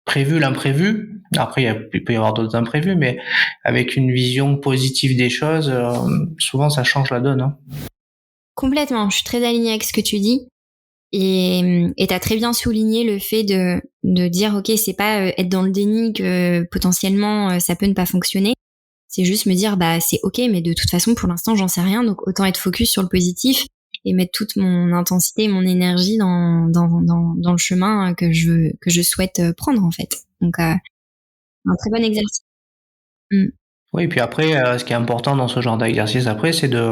prévu l'imprévu. Après, il peut y avoir d'autres imprévus, mais avec une vision positive des choses, souvent ça change la donne. Hein. Complètement, je suis très alignée avec ce que tu dis. Et t'as très bien souligné le fait de dire ok, c'est pas être dans le déni que potentiellement ça peut ne pas fonctionner. C'est juste me dire bah c'est ok, mais de toute façon pour l'instant j'en sais rien, donc autant être focus sur le positif et mettre toute mon intensité, mon énergie dans le chemin que je souhaite prendre en fait. Donc un très bon exercice. Oui, et puis après, ce qui est important dans ce genre d'exercice après, c'est de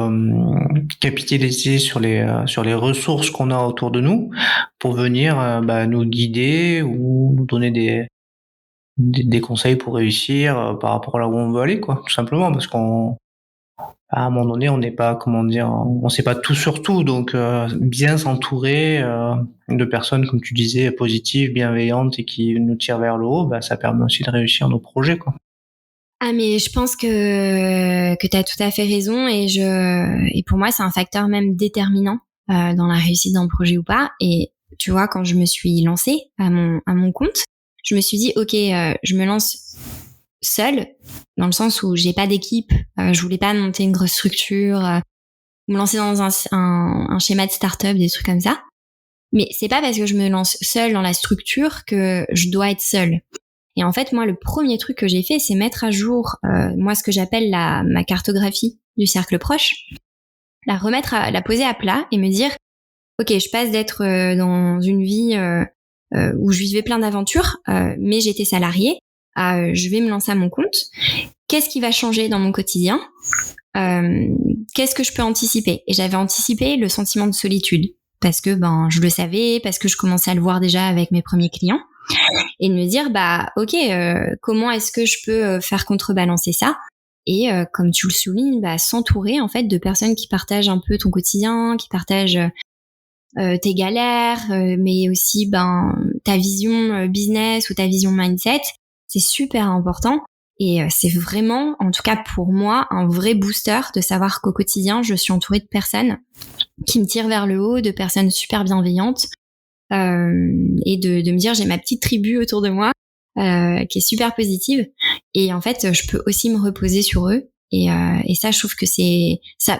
capitaliser sur les ressources qu'on a autour de nous pour venir nous guider ou nous donner des conseils pour réussir par rapport à là où on veut aller, quoi, tout simplement, parce qu'à un moment donné, on n'est pas, on sait pas tout sur tout, donc bien s'entourer de personnes, comme tu disais, positives, bienveillantes et qui nous tirent vers le haut, ça permet aussi de réussir nos projets, quoi. Ah mais je pense que t'as tout à fait raison et pour moi c'est un facteur même déterminant dans la réussite d'un projet ou pas. Et tu vois, quand je me suis lancée à mon compte, je me suis dit ok, je me lance seule dans le sens où j'ai pas d'équipe, je voulais pas monter une grosse structure, me lancer dans un schéma de start-up, des trucs comme ça. Mais c'est pas parce que je me lance seule dans la structure que je dois être seule. Et en fait, moi, le premier truc que j'ai fait, c'est mettre à jour, moi, ce que j'appelle ma cartographie du cercle proche, la poser à plat et me dire, ok, je passe d'être dans une vie où je vivais plein d'aventures, mais j'étais salariée, à je vais me lancer à mon compte. Qu'est-ce qui va changer dans mon quotidien ? Qu'est-ce que je peux anticiper ? Et j'avais anticipé le sentiment de solitude parce que je le savais, parce que je commençais à le voir déjà avec mes premiers clients. Et de me dire ok, comment est-ce que je peux faire contrebalancer ça, et comme tu le soulignes, s'entourer en fait de personnes qui partagent un peu ton quotidien, qui partagent tes galères, mais aussi ta vision business ou ta vision mindset. C'est super important et c'est vraiment, en tout cas pour moi, un vrai booster de savoir qu'au quotidien je suis entourée de personnes qui me tirent vers le haut, de personnes super bienveillantes. Et de me dire j'ai ma petite tribu autour de moi qui est super positive, et en fait je peux aussi me reposer sur eux, et ça je trouve que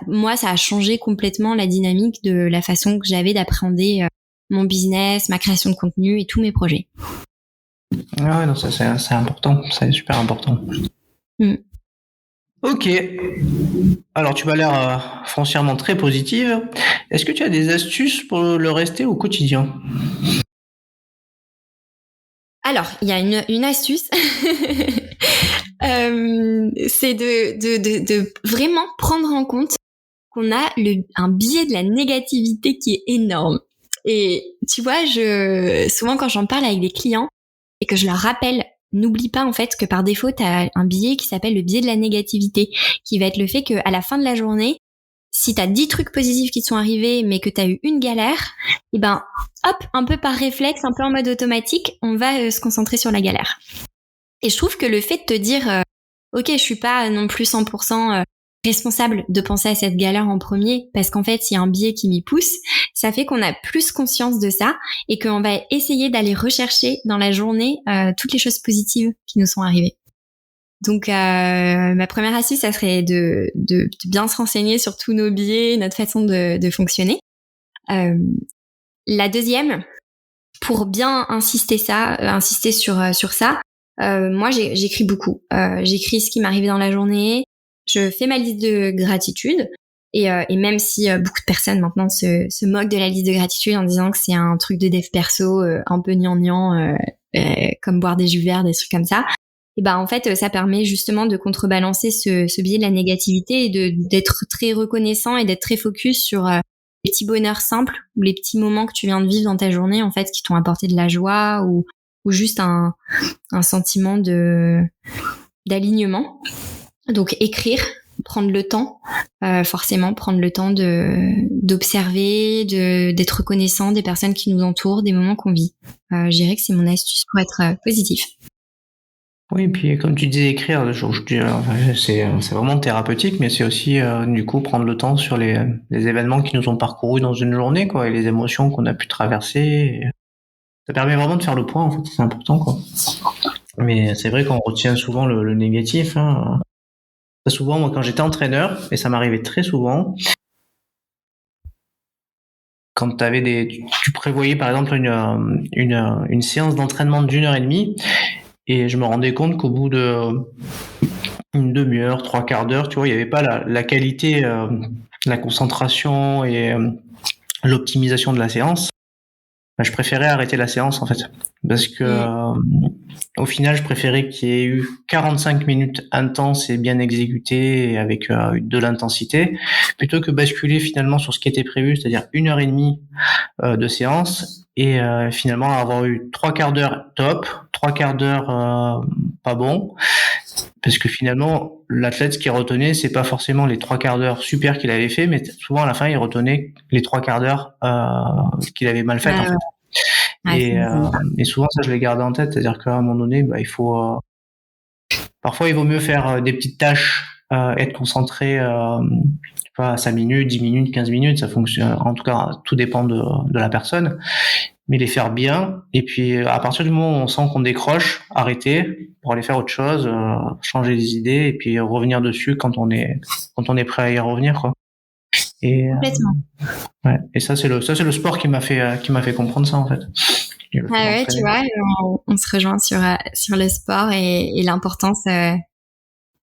moi ça a changé complètement la dynamique de la façon que j'avais d'appréhender mon business, ma création de contenu et tous mes projets. Ah ouais, non, ça c'est important, c'est super important. Ok. Alors, tu m'as l'air foncièrement très positive. Est-ce que tu as des astuces pour le rester au quotidien ? Alors, il y a une astuce, c'est de vraiment prendre en compte qu'on a un biais de la négativité qui est énorme. Et tu vois, souvent quand j'en parle avec des clients et que je leur rappelle, n'oublie pas en fait que par défaut, tu as un biais qui s'appelle le biais de la négativité, qui va être le fait qu'à la fin de la journée, si t'as 10 trucs positifs qui te sont arrivés, mais que t'as eu une galère, et ben, hop, un peu par réflexe, un peu en mode automatique, on va se concentrer sur la galère. Et je trouve que le fait de te dire, ok, je suis pas non plus 100% responsable de penser à cette galère en premier, parce qu'en fait, il y a un biais qui m'y pousse, ça fait qu'on a plus conscience de ça et qu'on va essayer d'aller rechercher dans la journée toutes les choses positives qui nous sont arrivées. Donc, ma première astuce, ça serait de bien se renseigner sur tous nos biais, notre façon de fonctionner. La deuxième, pour bien insister sur ça, moi, j'écris beaucoup. J'écris ce qui m'arrive dans la journée. Je fais ma liste de gratitude. Et même si beaucoup de personnes maintenant se moquent de la liste de gratitude en disant que c'est un truc de dev perso un peu gnangnan, comme boire des jus verts, des trucs comme ça, et ben en fait ça permet justement de contrebalancer ce biais de la négativité et d'être très reconnaissant et d'être très focus sur les petits bonheurs simples ou les petits moments que tu viens de vivre dans ta journée en fait qui t'ont apporté de la joie ou juste un sentiment d'alignement. Donc écrire, prendre le temps, forcément prendre le temps d'observer, d'être reconnaissant des personnes qui nous entourent, des moments qu'on vit. Je dirais que c'est mon astuce pour être positif. Oui, puis comme tu disais, écrire, c'est vraiment thérapeutique, mais c'est aussi du coup prendre le temps sur les événements qui nous ont parcourus dans une journée, quoi, et les émotions qu'on a pu traverser. Et ça permet vraiment de faire le point, en fait, c'est important, quoi. Mais c'est vrai qu'on retient souvent le négatif, hein. Très souvent, moi, quand j'étais entraîneur, et ça m'arrivait très souvent, quand tu prévoyais par exemple une séance d'entraînement d'1h30, et je me rendais compte qu'au bout de une demi-heure, 3/4 d'heure, tu vois, il n'y avait pas la qualité, la concentration et l'optimisation de la séance. Je préférais arrêter la séance en fait, parce que au final, je préférais qu'il y ait eu 45 minutes intenses et bien exécutées et avec de l'intensité, plutôt que basculer finalement sur ce qui était prévu, c'est-à-dire 1h30 de séance, et finalement avoir eu 3/4 d'heure top, 3/4 d'heure pas bon, parce que finalement l'athlète, ce qu'il retenait, c'est pas forcément les 3/4 d'heure super qu'il avait fait, mais souvent à la fin il retenait les 3/4 d'heure qu'il avait mal fait en fait. Et souvent ça je l'ai gardé en tête, c'est-à-dire qu'à un moment donné, il faut parfois il vaut mieux faire des petites tâches, être concentré pas 5 minutes, 10 minutes, 15 minutes, ça fonctionne. En tout cas, tout dépend de la personne, mais les faire bien. Et puis, à partir du moment où on sent qu'on décroche, arrêter pour aller faire autre chose, changer les idées et puis revenir dessus quand on est prêt à y revenir, quoi. Et, complètement. Ouais. Et ça, c'est le sport qui m'a fait comprendre ça, en fait. Ah ouais, tu vois, on se rejoint sur le sport et l'importance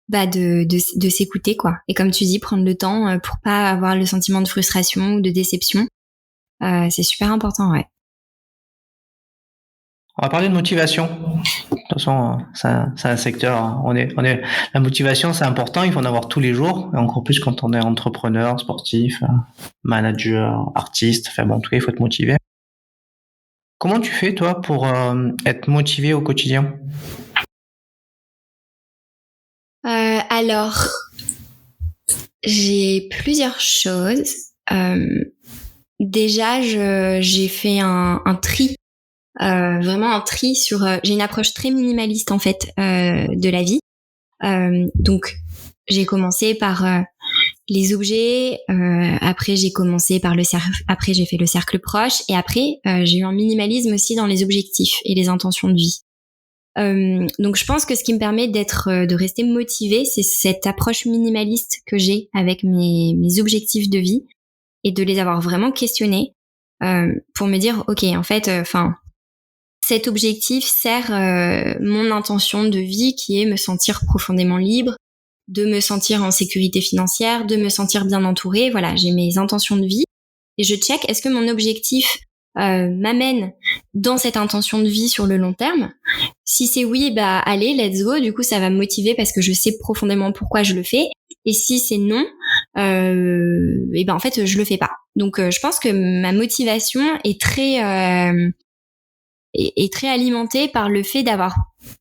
de s'écouter, quoi. Et comme tu dis, prendre le temps pour pas avoir le sentiment de frustration ou de déception. C'est super important, ouais. On va parler de motivation. De toute façon, c'est un secteur. La motivation, c'est important. Il faut en avoir tous les jours, et encore plus quand on est entrepreneur, sportif, manager, artiste. Enfin bon, en tout cas, il faut être motivé. Comment tu fais, toi, pour être motivé au quotidien ? Alors, j'ai plusieurs choses. Déjà, j'ai fait un tri, vraiment un tri sur. J'ai une approche très minimaliste en fait de la vie. Donc, j'ai commencé par les objets. Après, j'ai commencé par après, j'ai fait le cercle proche, et après, j'ai eu un minimalisme aussi dans les objectifs et les intentions de vie. Donc je pense que ce qui me permet de rester motivée, c'est cette approche minimaliste que j'ai avec mes objectifs de vie, et de les avoir vraiment questionnés pour me dire ok, en fait, cet objectif sert mon intention de vie, qui est me sentir profondément libre, de me sentir en sécurité financière, de me sentir bien entourée. Voilà, j'ai mes intentions de vie et je check, est-ce que mon objectif m'amène dans cette intention de vie sur le long terme, Si c'est oui, bah allez, let's go. Du coup, ça va me motiver parce que je sais profondément pourquoi je le fais. Et si c'est non, et ben en fait, je le fais pas. Donc, je pense que ma motivation est très alimentée par le fait d'avoir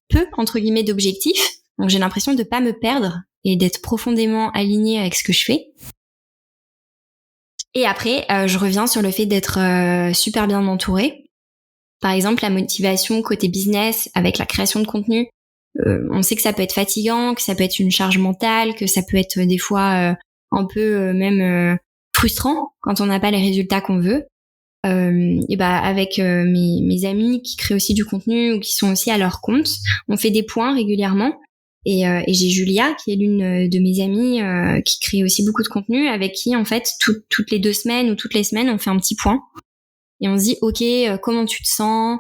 peu entre guillemets d'objectifs. Donc, j'ai l'impression de pas me perdre et d'être profondément alignée avec ce que je fais. Et après, je reviens sur le fait d'être super bien entourée. Par exemple, la motivation côté business avec la création de contenu, on sait que ça peut être fatigant, que ça peut être une charge mentale, que ça peut être des fois un peu même frustrant quand on n'a pas les résultats qu'on veut. Et bah avec mes amis qui créent aussi du contenu ou qui sont aussi à leur compte, on fait des points régulièrement. Et j'ai Julia qui est l'une de mes amies qui crée aussi beaucoup de contenu, avec qui en fait toutes les 2 semaines ou toutes les semaines on fait un petit point et on se dit ok, comment tu te sens,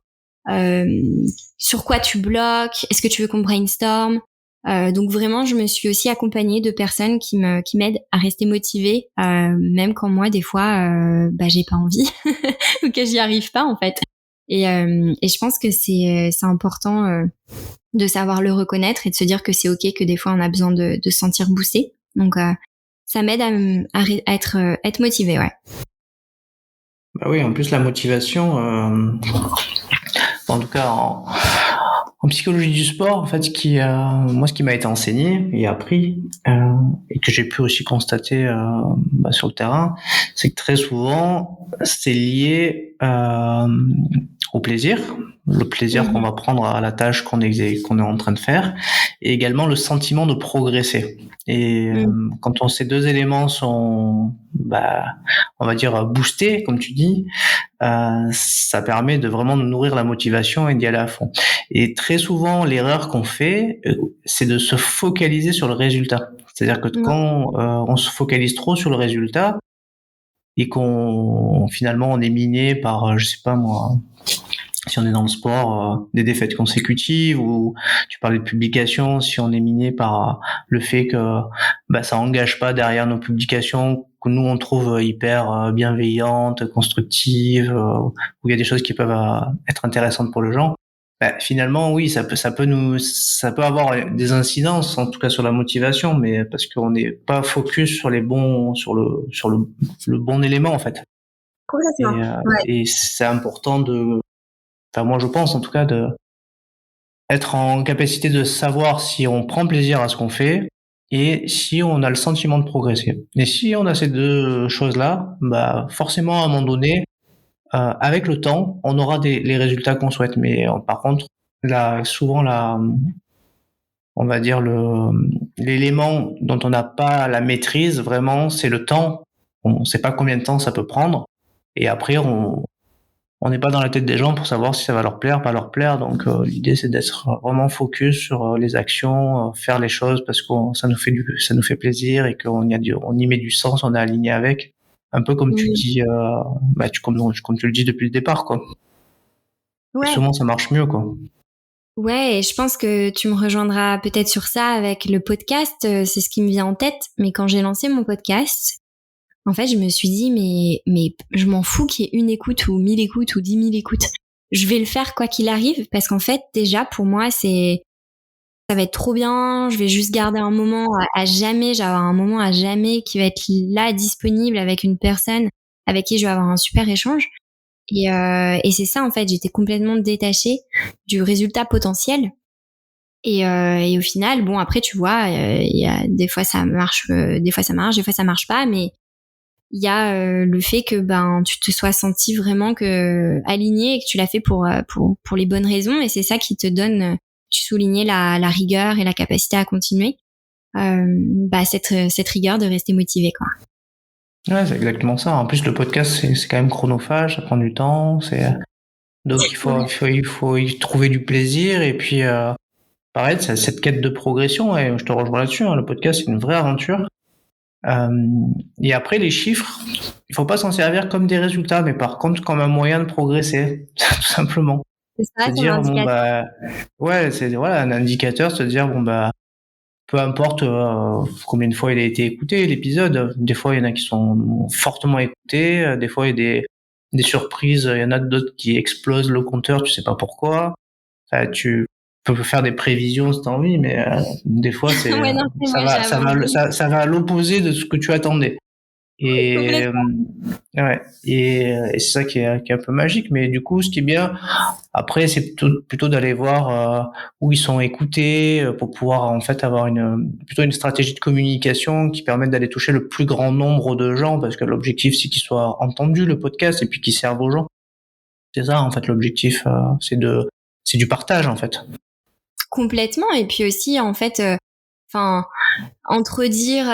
sur quoi tu bloques, est-ce que tu veux qu'on brainstorm. Donc vraiment, je me suis aussi accompagnée de personnes qui m'aident à rester motivée, même quand moi des fois j'ai pas envie ou que j'y arrive pas en fait. Et je pense que c'est important de savoir le reconnaître et de se dire que c'est ok, que des fois on a besoin de se sentir boosté. Donc ça m'aide à être motivée, ouais. Bah oui, en plus la motivation, en tout cas en psychologie du sport, en fait, ce qui m'a été enseigné et appris, et que j'ai pu aussi constater sur le terrain, c'est que très souvent c'est lié au plaisir, le plaisir qu'on va prendre à la tâche qu'on est en train de faire, et également le sentiment de progresser. Et quand ces deux éléments sont, on va dire, boostés, comme tu dis, ça permet de vraiment nourrir la motivation et d'y aller à fond. Et très souvent, l'erreur qu'on fait, c'est de se focaliser sur le résultat. C'est-à-dire que quand on se focalise trop sur le résultat et qu'on finalement on est miné par, je sais pas moi, si on est dans le sport, des défaites consécutives, ou tu parlais de publications, si on est miné par le fait que ça engage pas derrière nos publications que nous on trouve hyper bienveillantes, constructives, où il y a des choses qui peuvent être intéressantes pour le gens. Finalement, oui, ça peut avoir des incidences, en tout cas sur la motivation, mais parce qu'on n'est pas focus sur le bon élément en fait. Complètement. Et c'est important moi je pense en tout cas de être en capacité de savoir si on prend plaisir à ce qu'on fait et si on a le sentiment de progresser. Et si on a ces deux choses-là, forcément à un moment donné, avec le temps, on aura les résultats qu'on souhaite. Mais par contre, là, souvent on va dire l'élément dont on n'a pas la maîtrise vraiment, c'est le temps. On ne sait pas combien de temps ça peut prendre. Et après, on n'est pas dans la tête des gens pour savoir si ça va leur plaire, pas leur plaire. Donc l'idée c'est d'être vraiment focus sur les actions, faire les choses parce que ça nous fait plaisir et qu'on y met du sens, on est aligné avec. Un peu comme tu dis, comme tu le dis depuis le départ, quoi. Ouais. Et souvent ça marche mieux, quoi. Ouais, et je pense que tu me rejoindras peut-être sur ça avec le podcast, c'est ce qui me vient en tête. Mais quand j'ai lancé mon podcast, en fait, je me suis dit, mais je m'en fous qu'il y ait 1 écoute ou 1000 écoutes ou 10 000 écoutes. Je vais le faire quoi qu'il arrive parce qu'en fait, déjà, pour moi, ça va être trop bien. Je vais juste garder un moment à jamais. J'ai avoir un moment à jamais qui va être là, disponible avec une personne avec qui je vais avoir un super échange. Et c'est ça, en fait, j'étais complètement détachée du résultat potentiel. Et au final, bon, après, tu vois, il y a des fois ça marche, des fois ça marche pas, mais il y a le fait que tu te sois senti vraiment aligné et que tu l'as fait pour les bonnes raisons, et c'est ça qui te donne, tu soulignais la rigueur et la capacité à continuer, cette rigueur de rester motivé, quoi. Ouais, c'est exactement ça. En plus, le podcast, c'est quand même chronophage, ça prend du temps. Donc il faut y trouver du plaisir, et puis pareil, c'est cette quête de progression, et je te rejoins là-dessus, hein. Le podcast, c'est une vraie aventure. Et après, les chiffres, il faut pas s'en servir comme des résultats, mais par contre comme un moyen de progresser, tout simplement. C'est ça, Se c'est un dire indicateur. ouais, c'est voilà un indicateur, se dire peu importe combien de fois il a été écouté l'épisode. Des fois, il y en a qui sont fortement écoutés, des fois il y a des surprises, il y en a d'autres qui explosent le compteur, tu sais pas pourquoi. Tu peux faire des prévisions si t'as envie, mais des fois Ouais, non, c'est vrai, j'avoue. ça va à l'opposé de ce que tu attendais. Et Complètement. ouais, et c'est ça qui est un peu magique. Mais du coup, ce qui est bien, après, c'est plutôt d'aller voir où ils sont écoutés pour pouvoir en fait avoir plutôt une stratégie de communication qui permette d'aller toucher le plus grand nombre de gens, parce que l'objectif c'est qu'il soit entendu, le podcast, et puis qu'il serve aux gens. C'est ça en fait l'objectif, c'est du partage en fait. Complètement. Et puis aussi, en fait, enfin, entre dire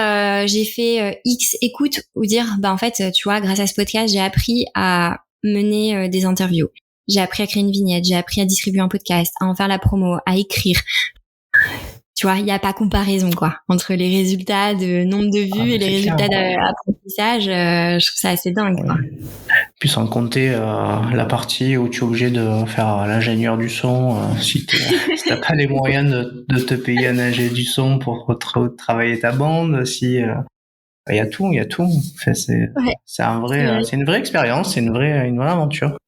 j'ai fait X écoute ou dire bah en fait tu vois grâce à ce podcast j'ai appris à mener des interviews, j'ai appris à créer une vignette, j'ai appris à distribuer un podcast, à en faire la promo, à écrire, tu vois, il n'y a pas comparaison quoi entre les résultats de nombre de vues et les résultats d'apprentissage. Je trouve ça assez dingue quoi. Puis sans compter la partie où tu es obligé de faire l'ingénieur du son si t'as pas les moyens de te payer un ingé du son pour travailler ta bande, si il y a tout. Enfin, c'est une vraie expérience, c'est une vraie aventure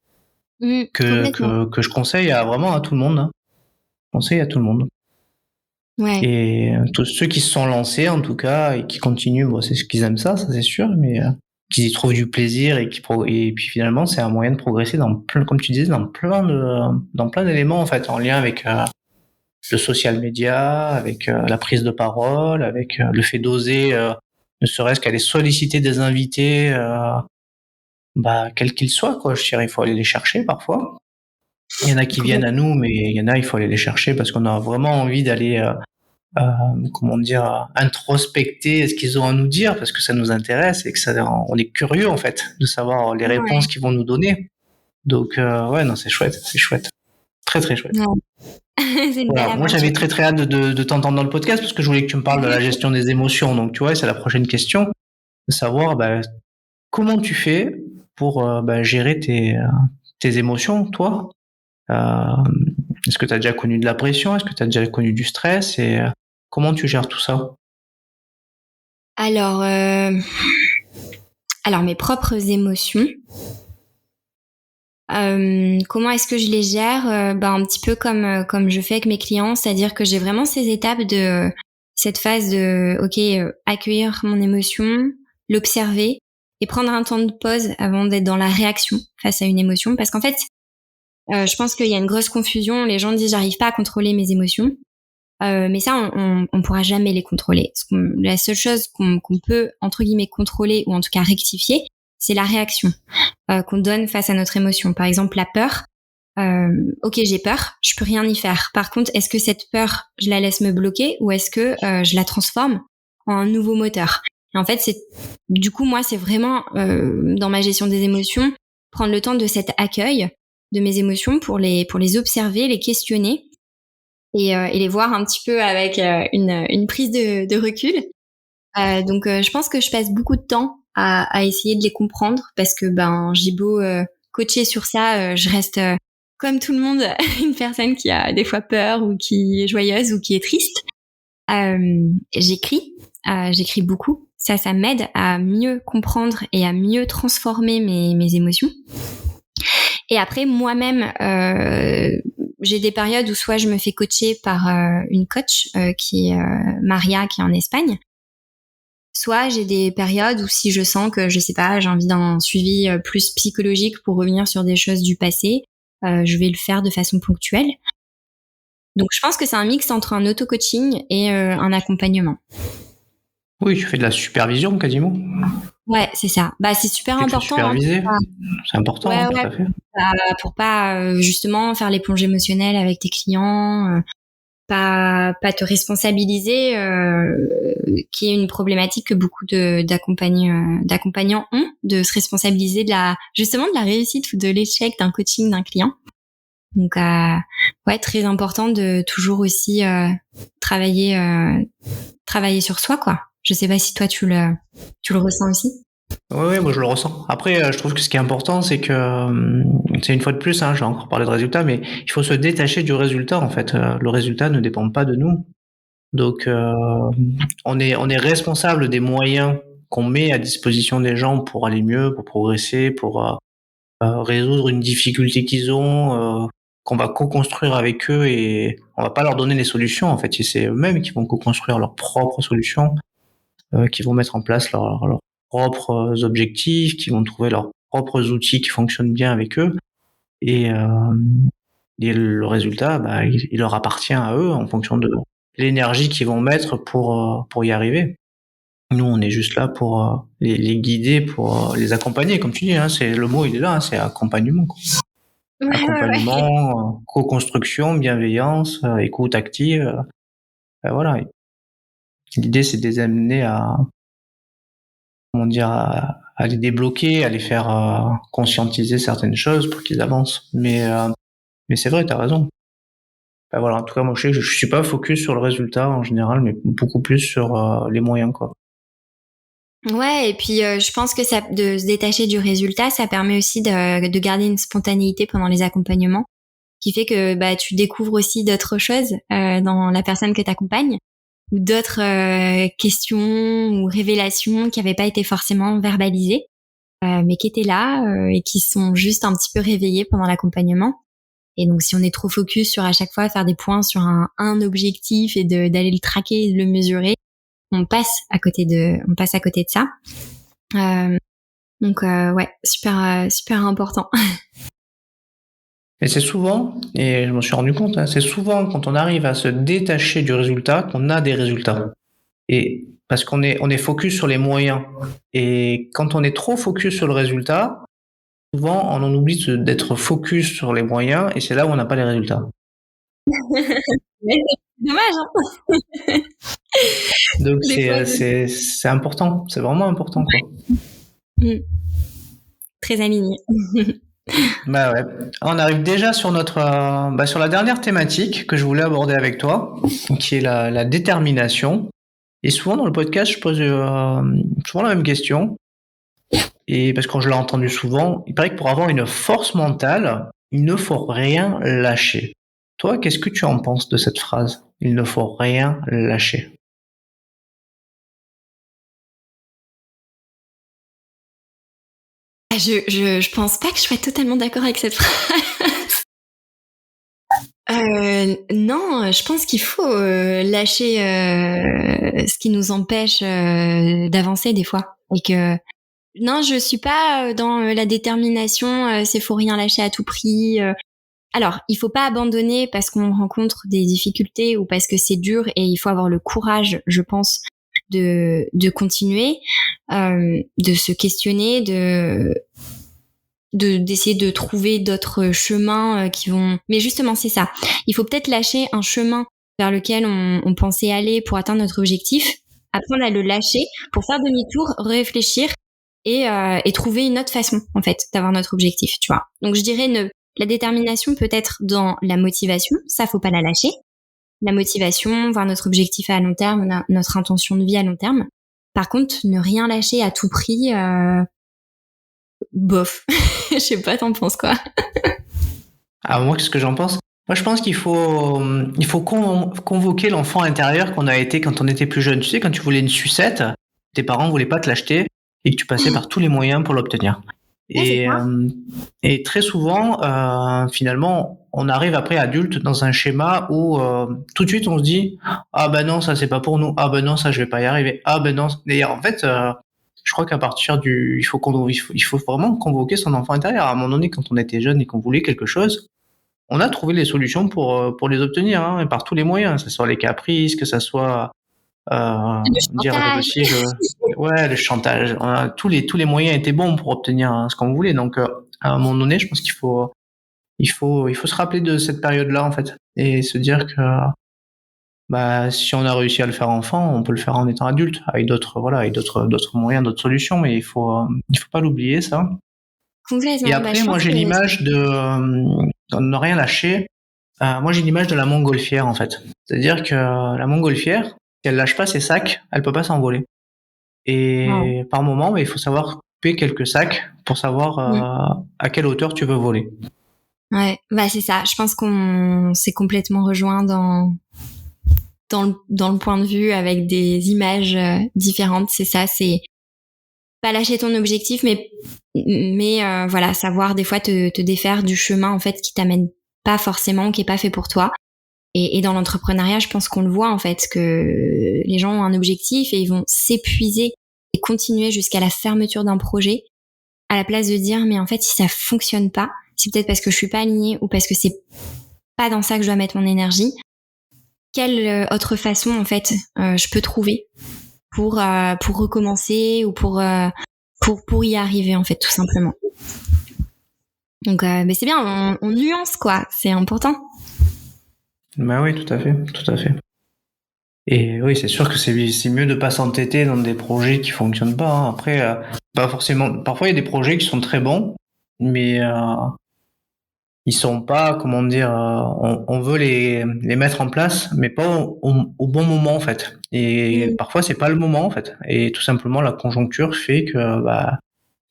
que je conseille vraiment à tout le monde. Hein. Je conseille à tout le monde. Ouais. Et tous ceux qui se sont lancés en tout cas et qui continuent, bon, c'est ce qu'ils aiment ça c'est sûr, mais qu'ils y trouvent du plaisir et puis finalement c'est un moyen de progresser dans plein, comme tu disais, dans plein d'éléments en fait, en lien avec le social media, avec la prise de parole, avec le fait d'oser, ne serait-ce qu'aller solliciter des invités, quels qu'ils soient quoi. Je dirais, il faut aller les chercher parfois. Il y en a qui viennent à nous, mais il y en a, il faut aller les chercher parce qu'on a vraiment envie d'aller introspecter ce qu'ils ont à nous dire, parce que ça nous intéresse et que on est curieux en fait de savoir les réponses qu'ils vont nous donner. Donc non, c'est chouette, très très chouette. Voilà. Moi j'avais très très hâte de t'entendre dans le podcast parce que je voulais que tu me parles de la gestion des émotions. Donc tu vois, c'est la prochaine question, de savoir comment tu fais pour gérer tes émotions, toi. Est-ce que tu as déjà connu de la pression? Est-ce que tu as déjà connu du stress? Et comment tu gères tout ça? Alors mes propres émotions, comment est-ce que je les gère? Un petit peu comme je fais avec mes clients, c'est-à-dire que j'ai vraiment ces étapes de cette phase de accueillir mon émotion, l'observer et prendre un temps de pause avant d'être dans la réaction face à une émotion, parce qu'en fait je pense qu'il y a une grosse confusion. Les gens disent j'arrive pas à contrôler mes émotions, mais ça on pourra jamais les contrôler. La seule chose qu'on peut entre guillemets contrôler, ou en tout cas rectifier, c'est la réaction qu'on donne face à notre émotion. Par exemple la peur. J'ai peur, je peux rien y faire. Par contre, est-ce que cette peur, je la laisse me bloquer, ou est-ce que je la transforme en un nouveau moteur? Et en fait, moi, c'est vraiment dans ma gestion des émotions, prendre le temps de cet accueil de mes émotions pour les observer, les questionner et les voir un petit peu avec une prise de recul. Donc, je pense que je passe beaucoup de temps à essayer de les comprendre, parce que j'ai beau coacher sur ça, je reste comme tout le monde une personne qui a des fois peur, ou qui est joyeuse, ou qui est triste. J'écris beaucoup. Ça m'aide à mieux comprendre et à mieux transformer mes émotions. Et après, moi-même, j'ai des périodes où soit je me fais coacher par une coach qui est Maria, qui est en Espagne. Soit j'ai des périodes où, si je sens que, je sais pas, j'ai envie d'un suivi plus psychologique pour revenir sur des choses du passé, je vais le faire de façon ponctuelle. Donc je pense que c'est un mix entre un auto-coaching et un accompagnement. Oui, tu fais de la supervision quasiment. Ouais, c'est ça. C'est super important. Superviser, c'est important, ouais, tout à fait. Pour pas justement faire l'éponge émotionnelle avec tes clients, pas te responsabiliser, qui est une problématique que beaucoup d'accompagnants ont, de se responsabiliser de la réussite ou de l'échec d'un coaching d'un client. Donc très important de toujours aussi travailler sur soi quoi. Je sais pas si toi tu le ressens aussi. Oui, moi je le ressens. Après, je trouve que ce qui est important, c'est que, c'est une fois de plus, je vais encore parler de résultat, mais il faut se détacher du résultat en fait. Le résultat ne dépend pas de nous. Donc, on est responsable des moyens qu'on met à disposition des gens pour aller mieux, pour progresser, pour résoudre une difficulté qu'ils ont, qu'on va co-construire avec eux et on va pas leur donner les solutions en fait. Et c'est eux-mêmes qui vont co-construire leurs propres solutions, qui vont mettre en place leurs propres objectifs, qui vont trouver leurs propres outils qui fonctionnent bien avec eux. Et le résultat, bah, il leur appartient à eux en fonction de l'énergie qu'ils vont mettre pour y arriver. Nous, on est juste là pour les guider, pour les accompagner, comme tu dis. Hein, c'est le mot, il est là, hein, c'est accompagnement. Quoi. Ouais. Accompagnement, co-construction, bienveillance, écoute active. Voilà. L'idée, c'est de les amener à, comment dire, à les débloquer, à les faire conscientiser certaines choses pour qu'ils avancent. Mais c'est vrai, t'as raison. Ben voilà, en tout cas, moi, je suis pas focus sur le résultat en général, mais beaucoup plus sur les moyens, quoi. Ouais, et puis je pense que ça, de se détacher du résultat, ça permet aussi de garder une spontanéité pendant les accompagnements, qui fait que bah tu découvres aussi d'autres choses dans la personne que t'accompagnes, ou d'autres questions ou révélations qui n'avaient pas été forcément verbalisées, mais qui étaient là et qui sont juste un petit peu réveillées pendant l'accompagnement. Et donc si on est trop focus sur à chaque fois faire des points sur un objectif et d'aller le traquer et de le mesurer, on passe à côté de ça. Donc ouais, super important. Et c'est souvent, et je m'en suis rendu compte, hein, c'est souvent quand on arrive à se détacher du résultat qu'on a des résultats. Et parce qu'on est focus sur les moyens. Et quand on est trop focus sur le résultat, souvent on en oublie d'être focus sur les moyens et c'est là où on n'a pas les résultats. Mais c'est dommage, hein. Donc c'est important, c'est vraiment important, quoi. Très aligné. Bah ouais. On arrive déjà sur sur la dernière thématique que je voulais aborder avec toi, qui est la détermination. Et souvent dans le podcast, je pose souvent la même question. Et parce que je l'ai entendu souvent, il paraît que pour avoir une force mentale, il ne faut rien lâcher. Toi, qu'est-ce que tu en penses de cette phrase? Il ne faut rien lâcher. Je pense pas que je sois totalement d'accord avec cette phrase. Non, je pense qu'il faut lâcher ce qui nous empêche d'avancer des fois. Et que non, je suis pas dans la détermination, c'est faut rien lâcher à tout prix. Alors, il faut pas abandonner parce qu'on rencontre des difficultés ou parce que c'est dur et il faut avoir le courage, je pense, de continuer, de se questionner, d'essayer de trouver d'autres chemins qui vont. Mais justement, c'est ça. Il faut peut-être lâcher un chemin vers lequel on pensait aller pour atteindre notre objectif, apprendre à le lâcher pour faire demi-tour, réfléchir et trouver une autre façon en fait d'avoir notre objectif, tu vois. Donc je dirais la détermination peut être dans la motivation, ça faut pas la lâcher. La motivation, voir notre objectif à long terme, notre intention de vie à long terme. Par contre, ne rien lâcher à tout prix, bof. Je sais pas, t'en penses quoi? Alors moi, qu'est-ce que j'en pense? Moi, je pense qu'il faut convoquer l'enfant intérieur qu'on a été quand on était plus jeune. Tu sais, quand tu voulais une sucette, tes parents voulaient pas te l'acheter et que tu passais par tous les moyens pour l'obtenir. Et très souvent, finalement, on arrive après adulte dans un schéma où tout de suite on se dit ah ben non ça c'est pas pour nous, ah ben non ça je vais pas y arriver, ah ben non. D'ailleurs en fait, je crois qu'à partir il faut vraiment convoquer son enfant intérieur. À un moment donné, quand on était jeune et qu'on voulait quelque chose, on a trouvé les solutions pour les obtenir, hein, et par tous les moyens, que ce soit les caprices, que ça soit dire aussi le chantage. Tous les moyens étaient bons pour obtenir ce qu'on voulait. Donc à un moment donné, je pense qu'il faut se rappeler de cette période-là en fait et se dire que bah si on a réussi à le faire enfant, on peut le faire en étant adulte avec d'autres moyens, d'autres solutions, mais il faut pas l'oublier ça. Complètement. Et après moi j'ai l'image de ne rien lâcher. Moi j'ai l'image de la montgolfière en fait. C'est-à-dire que la montgolfière, si elle lâche pas ses sacs, elle peut pas s'envoler. Et par moment, il faut savoir couper quelques sacs pour savoir à quelle hauteur tu veux voler. Ouais, bah c'est ça. Je pense qu'on s'est complètement rejoint dans le point de vue avec des images différentes. C'est ça, c'est pas lâcher ton objectif, mais voilà, savoir des fois te défaire du chemin en fait qui t'amène pas forcément, qui est pas fait pour toi. Et dans l'entrepreneuriat, je pense qu'on le voit en fait, que les gens ont un objectif et ils vont s'épuiser et continuer jusqu'à la fermeture d'un projet, à la place de dire mais en fait si ça fonctionne pas, c'est peut-être parce que je suis pas alignée ou parce que c'est pas dans ça que je dois mettre mon énergie. Quelle autre façon en fait je peux trouver pour recommencer ou pour y arriver en fait tout simplement. Donc mais c'est bien, on nuance quoi, c'est important. Bah oui, tout à fait, tout à fait. Et oui, c'est sûr que c'est mieux de pas s'entêter dans des projets qui fonctionnent pas, hein. Après, pas forcément. Parfois, il y a des projets qui sont très bons, mais ils sont pas, comment dire, on veut les mettre en place, mais pas au bon moment en fait. Et parfois, c'est pas le moment en fait. Et tout simplement, la conjoncture fait que bah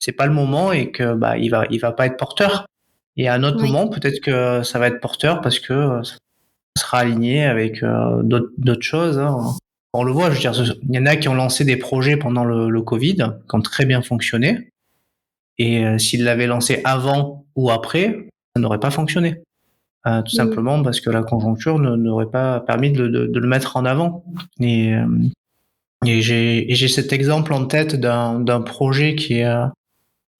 c'est pas le moment et que bah il va pas être porteur. Et à un autre moment, peut-être que ça va être porteur parce que sera aligné avec d'autres choses, hein. On le voit, je veux dire, il y en a qui ont lancé des projets pendant le Covid, qui ont très bien fonctionné. Et s'ils l'avaient lancé avant ou après, ça n'aurait pas fonctionné. Tout simplement parce que la conjoncture n'aurait pas permis de le mettre en avant. Et j'ai cet exemple en tête d'un projet qui est, je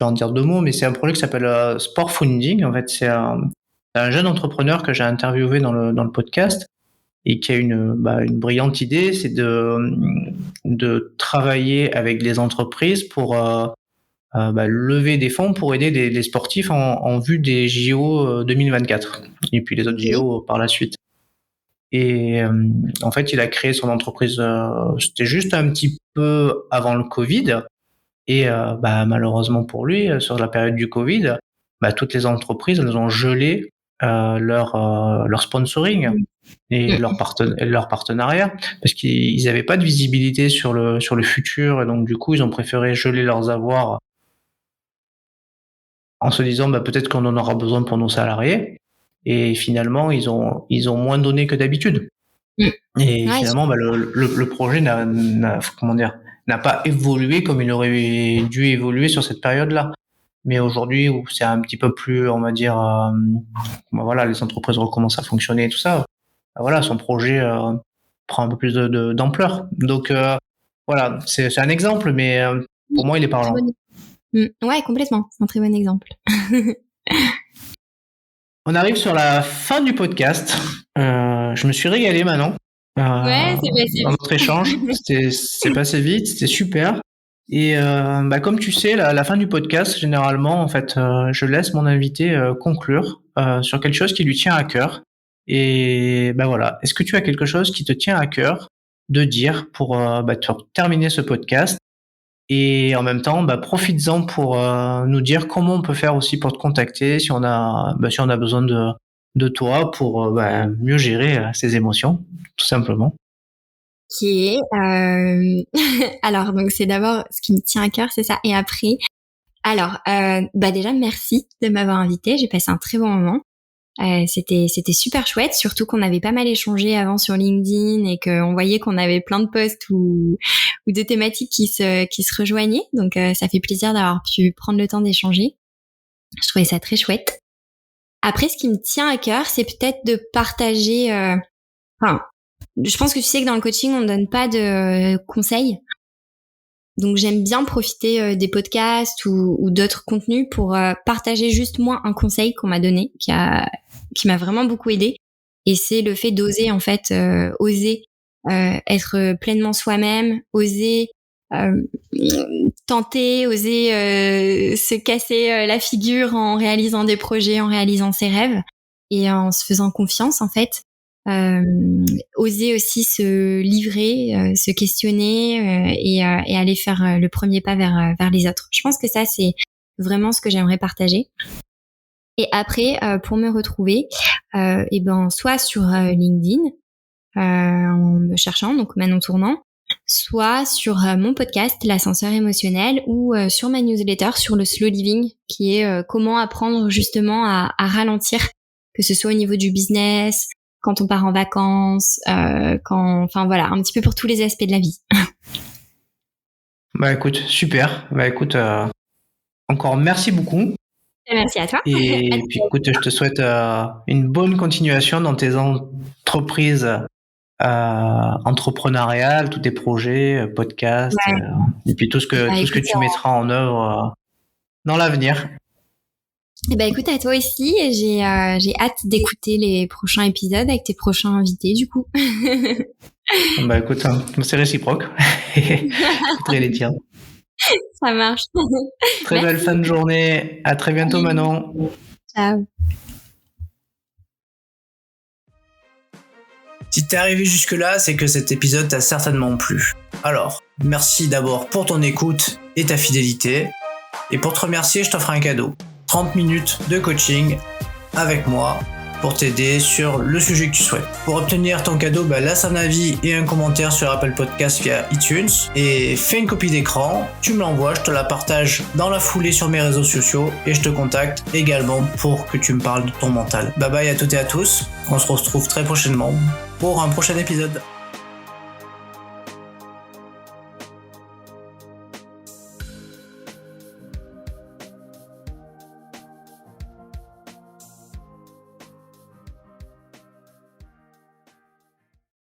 vais en dire deux mots, mais c'est un projet qui s'appelle Sport Funding. En fait, c'est un jeune entrepreneur que j'ai interviewé dans le podcast et qui a une brillante idée, c'est de travailler avec les entreprises pour lever des fonds pour aider les sportifs en vue des JO 2024 et puis les autres JO par la suite. Et en fait, il a créé son entreprise, c'était juste un petit peu avant le Covid. Et malheureusement pour lui, sur la période du Covid, toutes les entreprises elles ont gelé leur sponsoring et leur partenariat parce qu'ils n'avaient pas de visibilité sur le futur, et donc du coup ils ont préféré geler leurs avoirs en se disant peut-être qu'on en aura besoin pour nos salariés, et finalement ils ont moins donné que d'habitude. Et finalement le projet n'a pas évolué comme il aurait dû évoluer sur cette période-là. Mais aujourd'hui où c'est un petit peu plus, on va dire, les entreprises recommencent à fonctionner et tout ça, voilà, son projet prend un peu plus d'ampleur. Donc voilà, c'est un exemple, mais pour moi il est parlant. Ouais, complètement, c'est un très bon exemple. On arrive sur la fin du podcast. Je me suis régalé maintenant. Ouais, c'est passé dans notre échange. C'est passé vite, c'était super. Et comme tu sais, la fin du podcast, généralement, en fait, je laisse mon invité conclure sur quelque chose qui lui tient à cœur. Et voilà, est-ce que tu as quelque chose qui te tient à cœur de dire pour terminer ce podcast? Et en même temps, profites-en pour nous dire comment on peut faire aussi pour te contacter si on a besoin de toi pour mieux gérer ses émotions, tout simplement. Ok. Alors, donc c'est d'abord ce qui me tient à cœur, c'est ça. Et après, alors, déjà merci de m'avoir invité. J'ai passé un très bon moment. C'était super chouette, surtout qu'on avait pas mal échangé avant sur LinkedIn et qu'on voyait qu'on avait plein de posts ou de thématiques qui se rejoignaient. Donc ça fait plaisir d'avoir pu prendre le temps d'échanger. Je trouvais ça très chouette. Après, ce qui me tient à cœur, c'est peut-être de partager. Je pense que tu sais que dans le coaching, on ne donne pas de conseils. Donc j'aime bien profiter des podcasts ou d'autres contenus pour partager juste moi un conseil qu'on m'a donné, qui m'a vraiment beaucoup aidé. Et c'est le fait d'oser en fait, oser être pleinement soi-même, oser tenter, oser se casser la figure en réalisant des projets, en réalisant ses rêves et en se faisant confiance en fait. Oser aussi se livrer, se questionner et aller faire le premier pas vers les autres. Je pense que ça c'est vraiment ce que j'aimerais partager. Et après pour me retrouver soit sur LinkedIn en me cherchant donc Manon Tournant, soit sur mon podcast L'ascenseur émotionnel ou sur ma newsletter sur le slow living qui est comment apprendre justement à ralentir, que ce soit au niveau du business, quand on part en vacances, un petit peu pour tous les aspects de la vie. Écoute, super. Écoute, encore merci beaucoup. Merci à toi. Et puis écoute, je te souhaite une bonne continuation dans tes entreprises entrepreneuriales, tous tes projets, podcasts, et puis tout ce que tu mettras en œuvre dans l'avenir. Eh ben écoute, à toi aussi, et j'ai hâte d'écouter les prochains épisodes avec tes prochains invités du coup. Bah écoute, c'est réciproque. Je voudrais les dire. Ça marche. Très belle fin de journée. À très bientôt, Manon. Ciao. Si t'es arrivé jusque-là, c'est que cet épisode t'a certainement plu. Alors, merci d'abord pour ton écoute et ta fidélité. Et pour te remercier, je t'offre un cadeau. 30 minutes de coaching avec moi pour t'aider sur le sujet que tu souhaites. Pour obtenir ton cadeau, laisse un avis et un commentaire sur Apple Podcast via iTunes et fais une copie d'écran, tu me l'envoies, je te la partage dans la foulée sur mes réseaux sociaux et je te contacte également pour que tu me parles de ton mental. Bye bye à toutes et à tous, on se retrouve très prochainement pour un prochain épisode.